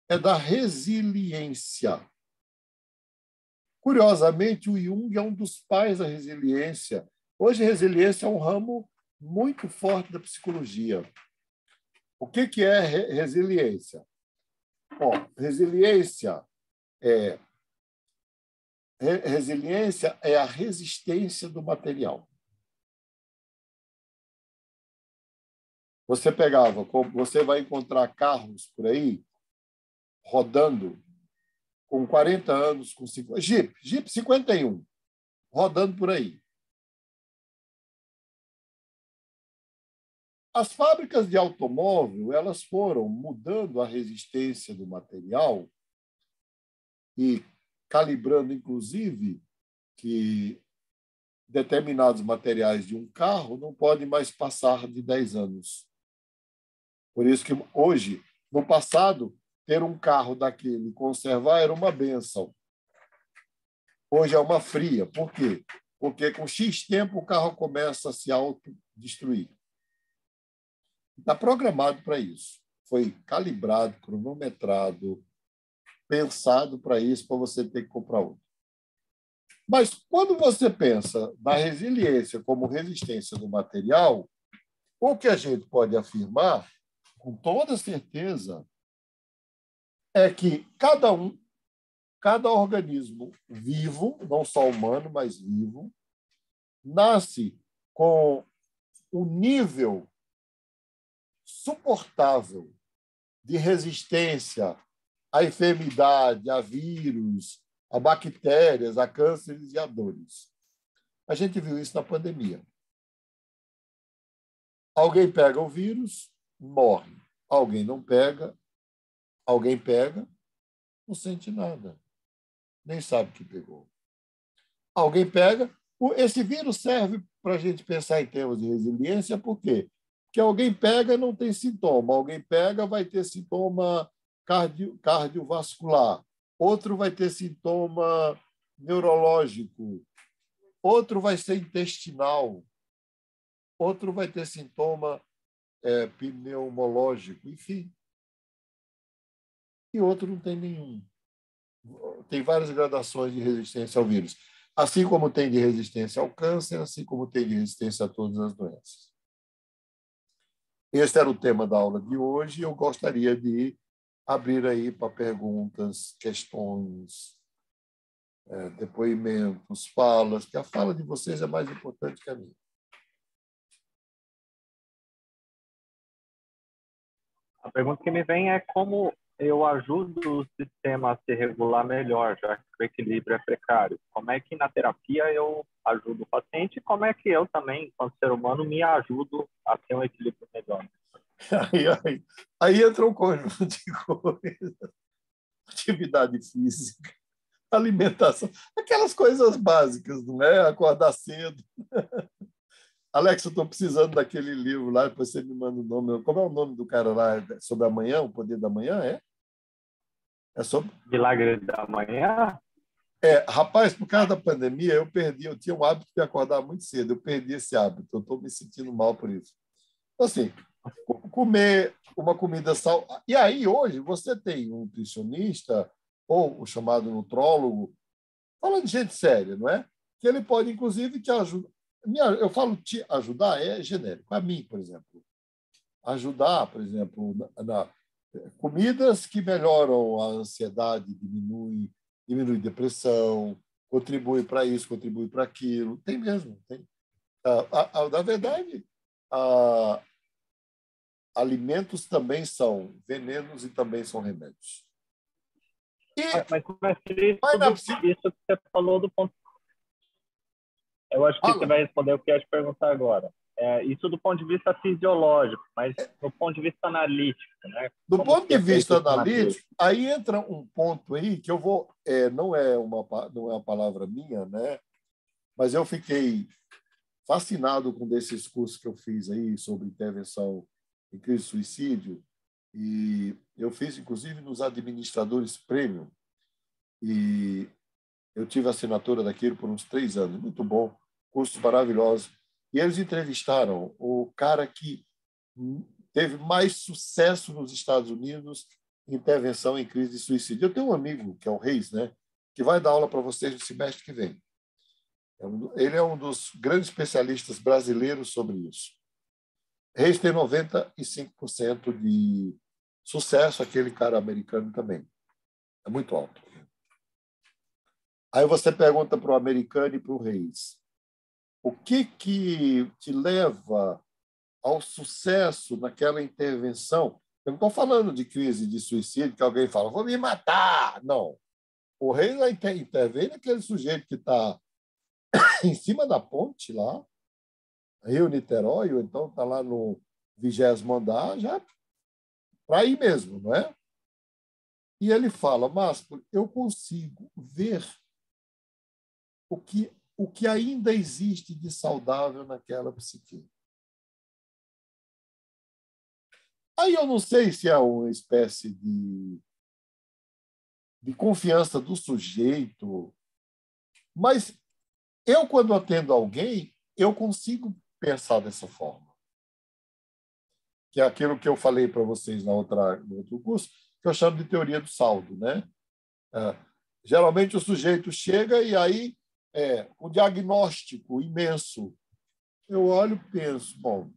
É da resiliência. Curiosamente, o Jung é um dos pais da resiliência. Hoje, a resiliência é um ramo muito forte da psicologia. O que é resiliência? Bom, resiliência é a resistência do material. Você vai encontrar carros por aí rodando com 40 anos, com 50, Jeep 51, rodando por aí. As fábricas de automóvel, elas foram mudando a resistência do material e calibrando, inclusive, que determinados materiais de um carro não podem mais passar de 10 anos. Por isso que hoje, no passado, ter um carro daquele e conservar era uma bênção. Hoje é uma fria. Por quê? Porque com X tempo o carro começa a se autodestruir. Está programado para isso. Foi calibrado, cronometrado, pensado para isso, para você ter que comprar outro. Mas quando você pensa na resiliência como resistência do material, o que a gente pode afirmar, com toda certeza, é que cada organismo vivo, não só humano, mas vivo, nasce com um nível suportável de resistência à enfermidade, a vírus, a bactérias, a cânceres e a dores. A gente viu isso na pandemia. Alguém pega o vírus, morre. Alguém não pega, alguém pega, não sente nada. Nem sabe que pegou. Alguém pega. Esse vírus serve para a gente pensar em termos de resiliência, por quê? Porque alguém pega e não tem sintoma. Alguém pega, vai ter sintoma cardiovascular. Outro vai ter sintoma neurológico. Outro vai ser intestinal. Outro vai ter sintoma pneumológico, enfim. E outro não tem nenhum. Tem várias gradações de resistência ao vírus. Assim como tem de resistência ao câncer, assim como tem de resistência a todas as doenças. Esse era o tema da aula de hoje e eu gostaria de abrir aí para perguntas, questões, depoimentos, falas, que a fala de vocês é mais importante que a minha. A pergunta que me vem é como eu ajudo o sistema a se regular melhor, já que o equilíbrio é precário. Como é que na terapia eu ajudo o paciente e como é que eu também, enquanto ser humano, me ajudo a ter um equilíbrio melhor? Aí entra um conjunto de coisas. Atividade física, alimentação, aquelas coisas básicas, não é? Acordar cedo. Alex, eu estou precisando daquele livro lá, depois você me manda o nome. Como é o nome do cara lá? Sobre amanhã, o poder da manhã, é? É sobre... Milagre da manhã? Rapaz, por causa da pandemia, eu tinha um hábito de acordar muito cedo, eu perdi esse hábito, eu estou me sentindo mal por isso. Então, assim, comer uma comida saudável. E aí, hoje, você tem um nutricionista, ou o chamado nutrólogo, falando de gente séria, não é? Que ele pode, inclusive, te ajudar. Eu falo te ajudar, é genérico. A mim, por exemplo. Ajudar, por exemplo, comidas que melhoram a ansiedade, diminui depressão, contribui para isso, contribui para aquilo. Tem mesmo. Tem. Na verdade, alimentos também são venenos e também são remédios. Mas isso que você falou do ponto... Eu acho que você vai responder o que eu ia te perguntar agora. Isso do ponto de vista fisiológico, mas do ponto de vista analítico, né? Do ponto de vista analítico, aí entra um ponto aí que eu vou... não é uma palavra minha, né? Mas eu fiquei fascinado com desses cursos que eu fiz aí sobre intervenção em crise de suicídio, e eu fiz, inclusive, nos administradores premium, e eu tive a assinatura daquilo por uns 3 anos, muito bom, cursos maravilhosos. E eles entrevistaram o cara que teve mais sucesso nos Estados Unidos em intervenção em crise de suicídio. Eu tenho um amigo, que é o Reis, né, que vai dar aula para vocês no semestre que vem. Ele é um dos grandes especialistas brasileiros sobre isso. Reis tem 95% de sucesso, aquele cara americano também. É muito alto. Aí você pergunta para o americano e para o Reis: o que te leva ao sucesso naquela intervenção? Eu não estou falando de crise de suicídio, que alguém fala, vou me matar. Não. O Reis intervém naquele sujeito que está em cima da ponte lá, Rio-Niterói, ou então está lá no 20º andar, já para ir mesmo, não é? E ele fala, Márcio, eu consigo ver o que ainda existe de saudável naquela psique. Aí eu não sei se é uma espécie de confiança do sujeito, mas eu, quando atendo alguém, eu consigo pensar dessa forma. Que é aquilo que eu falei para vocês no outro curso, que eu chamo de teoria do saldo, né? Geralmente o sujeito chega e aí um diagnóstico imenso. Eu olho e penso, bom,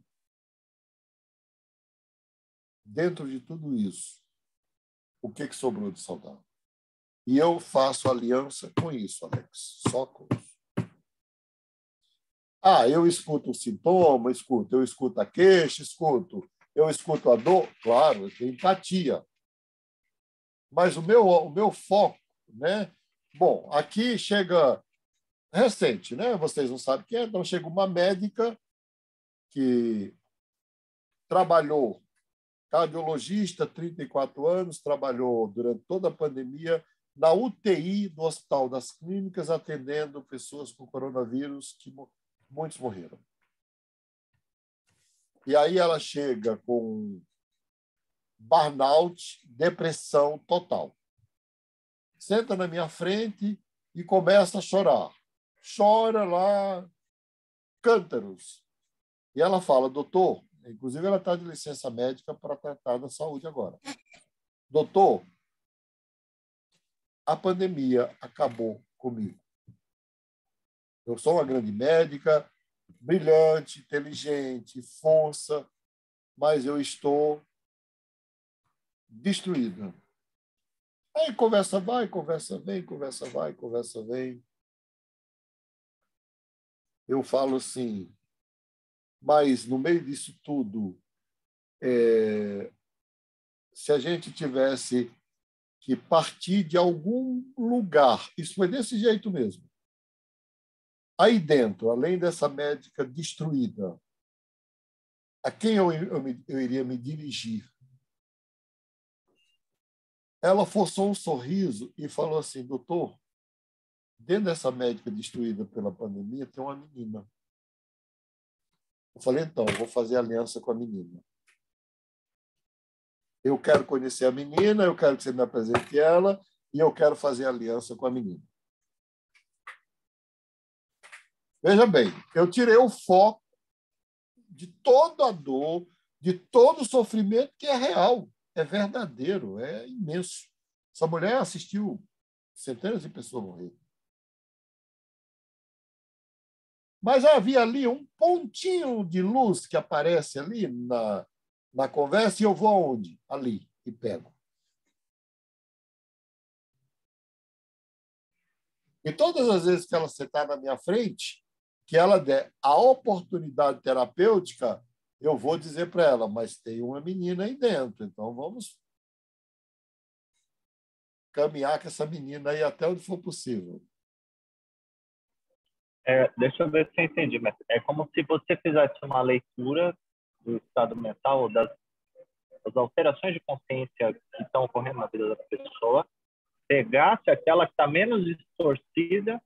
dentro de tudo isso, o que sobrou de saudável? E eu faço aliança com isso, Alex, só com isso. Eu escuto o sintoma, eu escuto a queixa, eu escuto a dor, claro, eu tenho empatia. Mas o meu foco, né? Bom, aqui chega recente, né? Vocês não sabem quem é, então chega uma médica que trabalhou, cardiologista, 34 anos, trabalhou durante toda a pandemia na UTI do Hospital das Clínicas, atendendo pessoas com coronavírus, que muitos morreram. E aí ela chega com burnout, depressão total. Senta na minha frente e começa a chorar. Chora lá, cântaros. E ela fala, doutor, inclusive ela está de licença médica para tratar da saúde agora. Doutor, a pandemia acabou comigo. Eu sou uma grande médica, brilhante, inteligente, força, mas eu estou destruída. Aí conversa vai, conversa vem, conversa vai, conversa vem. Eu falo assim, mas no meio disso tudo, se a gente tivesse que partir de algum lugar, isso foi desse jeito mesmo. Aí dentro, além dessa médica destruída, a quem eu iria me dirigir? Ela forçou um sorriso e falou assim: doutor, dentro dessa médica destruída pela pandemia tem uma menina. Eu falei: então, eu vou fazer aliança com a menina. Eu quero conhecer a menina, eu quero que você me apresente ela e eu quero fazer aliança com a menina. Veja bem, eu tirei o foco de toda a dor, de todo o sofrimento que é real, é verdadeiro, é imenso. Essa mulher assistiu centenas de pessoas morrer. Mas havia ali um pontinho de luz que aparece ali na conversa e eu vou aonde? Ali, e pego. E todas as vezes que ela sentar na minha frente, que ela der a oportunidade terapêutica, eu vou dizer para ela, mas tem uma menina aí dentro, então vamos caminhar com essa menina aí até onde for possível. Deixa eu ver se eu entendi, mas é como se você fizesse uma leitura do estado mental, das alterações de consciência que estão ocorrendo na vida da pessoa, pegasse aquela que está menos distorcida,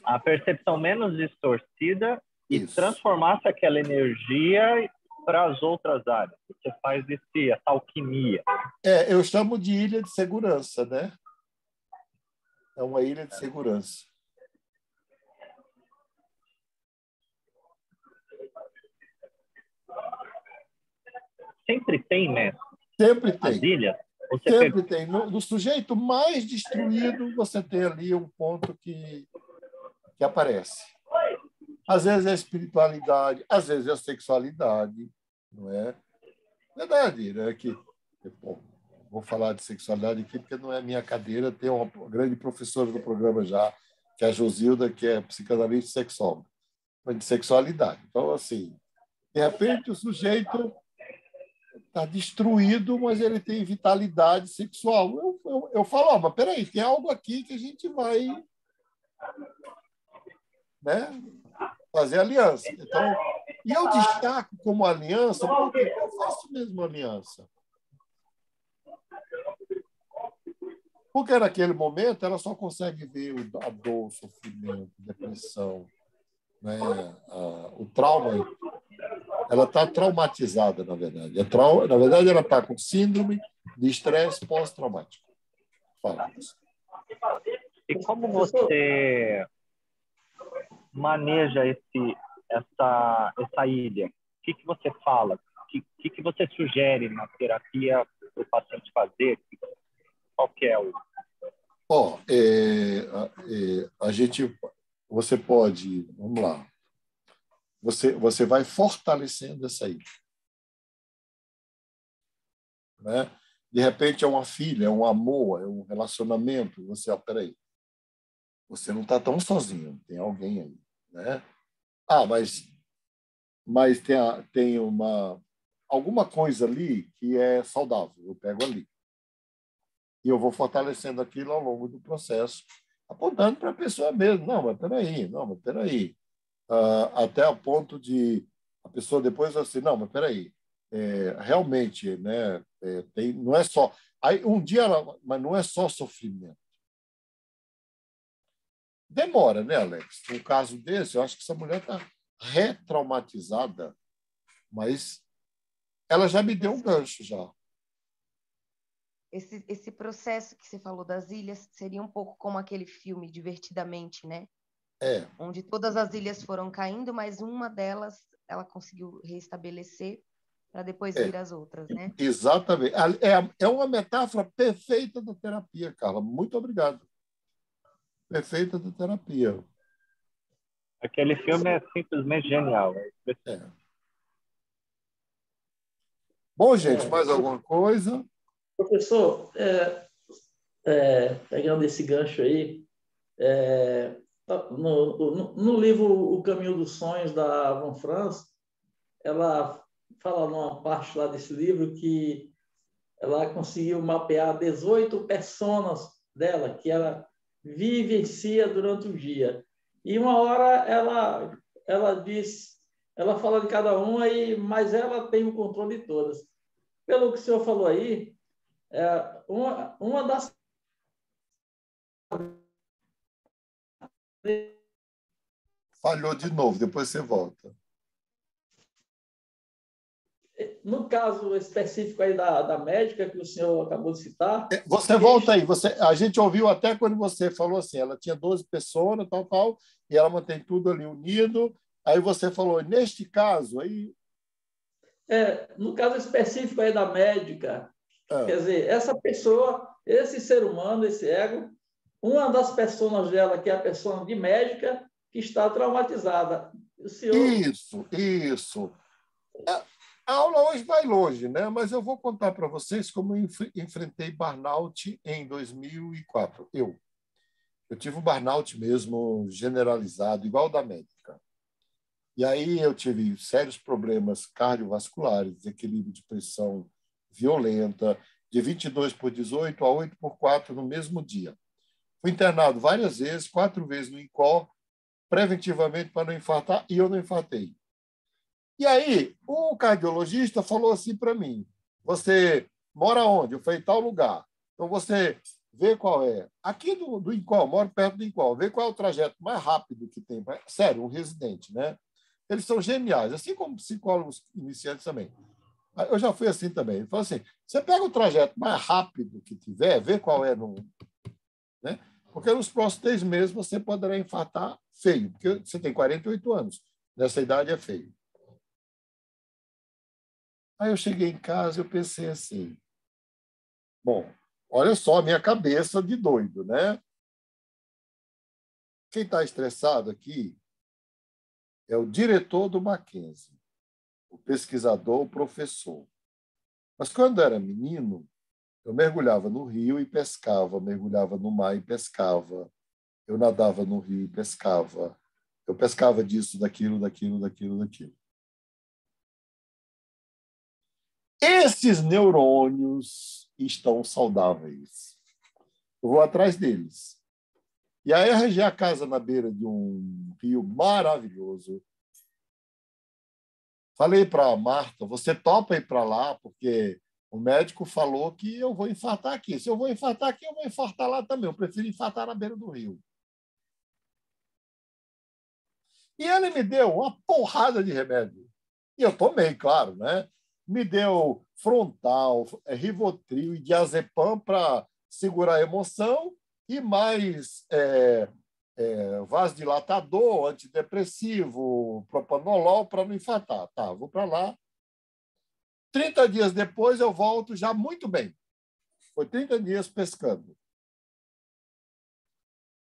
a percepção menos distorcida, e transformasse aquela energia para as outras áreas. Você faz essa alquimia. Eu chamo de ilha de segurança, né? É uma ilha de segurança. Sempre tem, né? Sempre tem. As ilhas. Sempre tem. No sujeito mais destruído, você tem ali um ponto que aparece. Às vezes é a espiritualidade, às vezes é a sexualidade, não é? Verdade, né? Bom, vou falar de sexualidade aqui porque não é minha cadeira. Tem uma grande professora do programa já, que é a Josilda, que é psicanalista e sexóloga, de sexualidade. Então, assim, de repente o sujeito está destruído, mas ele tem vitalidade sexual. Eu falo, mas peraí, tem algo aqui que a gente vai, né, fazer aliança. Então, e eu destaco como aliança, porque eu faço mesmo aliança. Porque naquele momento ela só consegue ver a dor, o sofrimento, a depressão, né, o trauma. Ela está traumatizada, na verdade. Na verdade, ela está com síndrome de estresse pós-traumático. Fala. E como você maneja essa ilha? O que você fala? O que você sugere na terapia para o paciente fazer? Qual que é o... Você pode... Vamos lá. Você vai fortalecendo essa ilha. Né? De repente é uma filha, é um amor, é um relacionamento. Você, peraí, você não está tão sozinho, tem alguém aí. Né? Mas tem alguma coisa ali que é saudável, eu pego ali. E eu vou fortalecendo aquilo ao longo do processo, apontando para a pessoa mesmo. Não, mas peraí. Até a ponto de a pessoa depois assim, não, mas peraí, realmente, né, não é só... Aí, um dia mas não é só sofrimento. Demora, né, Alex? No caso desse, eu acho que essa mulher está retraumatizada, mas ela já me deu um gancho já. Esse processo que você falou das ilhas seria um pouco como aquele filme Divertidamente, né? Onde todas as ilhas foram caindo, mas uma delas ela conseguiu reestabelecer para depois vir as outras, né? Exatamente. É uma metáfora perfeita da terapia, Carla. Muito obrigado. Perfeita da terapia. Aquele filme é simplesmente genial. Bom, gente, mais alguma coisa? Professor, pegando esse gancho aí, no livro O Caminho dos Sonhos, da Von Franz, ela fala numa parte lá desse livro que ela conseguiu mapear 18 personas dela, que ela vivencia durante o dia. E uma hora ela diz, ela fala de cada uma, mas ela tem o controle de todas. Pelo que o senhor falou aí, uma das... Falhou de novo, depois você volta. No caso específico aí da médica que o senhor acabou de citar... Você volta aí. A gente ouviu até quando você falou assim, ela tinha 12 pessoas, tal, e ela mantém tudo ali unido. Aí você falou, neste caso, aí... no caso específico aí da médica, quer dizer, essa pessoa, esse ser humano, esse ego, uma das pessoas dela, que é a pessoa de médica, que está traumatizada. O senhor... Isso. A aula hoje vai longe, né? Mas eu vou contar para vocês como eu enfrentei burnout em 2004. Eu tive um burnout mesmo generalizado, igual da médica. E aí eu tive sérios problemas cardiovasculares, desequilíbrio de pressão violenta, de 22/18 a 8/4 no mesmo dia. Fui internado várias vezes, 4 vezes no INCOR, preventivamente para não infartar, e eu não infartei. E aí, o cardiologista falou assim para mim, você mora onde? Eu falei, tal lugar. Então, você vê qual é. Aqui do INCOL, moro perto do INCOL, vê qual é o trajeto mais rápido que tem. Sério, um residente, né? Eles são geniais, assim como psicólogos iniciantes também. Eu já fui assim também. Ele falou assim, você pega o trajeto mais rápido que tiver, vê qual é, né? Porque nos próximos 3 meses você poderá infartar feio, porque você tem 48 anos. Nessa idade é feio. Aí eu cheguei em casa e eu pensei assim, bom, olha só a minha cabeça de doido, né? Quem está estressado aqui é o diretor do Mackenzie, o pesquisador, o professor. Mas quando eu era menino, eu mergulhava no rio e pescava, mergulhava no mar e pescava, eu nadava no rio e pescava, eu pescava disso, daquilo. Esses neurônios estão saudáveis. Eu vou atrás deles. E aí arranjei a casa na beira de um rio maravilhoso. Falei para a Marta, você topa ir para lá, porque o médico falou que eu vou infartar aqui. Se eu vou infartar aqui, eu vou infartar lá também. Eu prefiro infartar na beira do rio. E ele me deu uma porrada de remédio. E eu tomei, claro, né? Me deu Frontal, Rivotril e Diazepam para segurar a emoção e mais vasodilatador, antidepressivo, propanolol para não infartar. Tá, vou para lá. 30 dias depois eu volto já muito bem. Foi 30 dias pescando.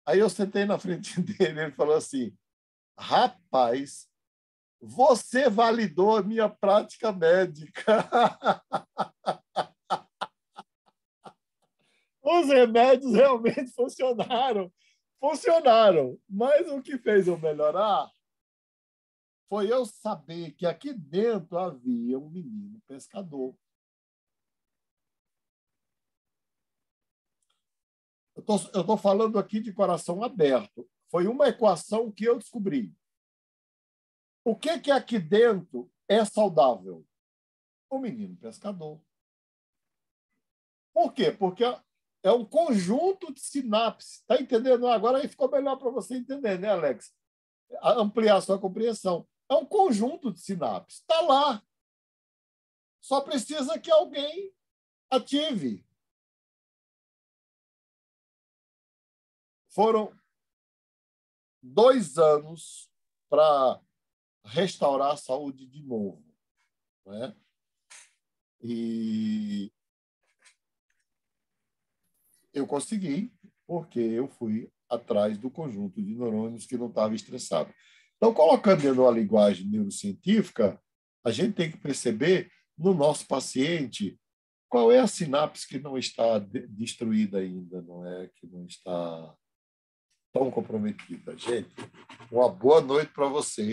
Aí eu sentei na frente dele e ele falou assim, rapaz, você validou a minha prática médica. Os remédios realmente funcionaram. Mas o que fez eu melhorar foi eu saber que aqui dentro havia um menino pescador. Eu estou falando aqui de coração aberto. Foi uma equação que eu descobri. O que aqui dentro é saudável? O menino pescador. Por quê? Porque é um conjunto de sinapses. Está entendendo? Agora aí ficou melhor para você entender, né, Alex? Ampliar a sua compreensão. É um conjunto de sinapses. Está lá. Só precisa que alguém ative. Foram 2 anos para restaurar a saúde de novo, né? E eu consegui, porque eu fui atrás do conjunto de neurônios que não estava estressado. Então, colocando dentro da linguagem neurocientífica, a gente tem que perceber no nosso paciente qual é a sinapse que não está destruída ainda, não é? Que não está tão comprometida. Gente, uma boa noite para vocês.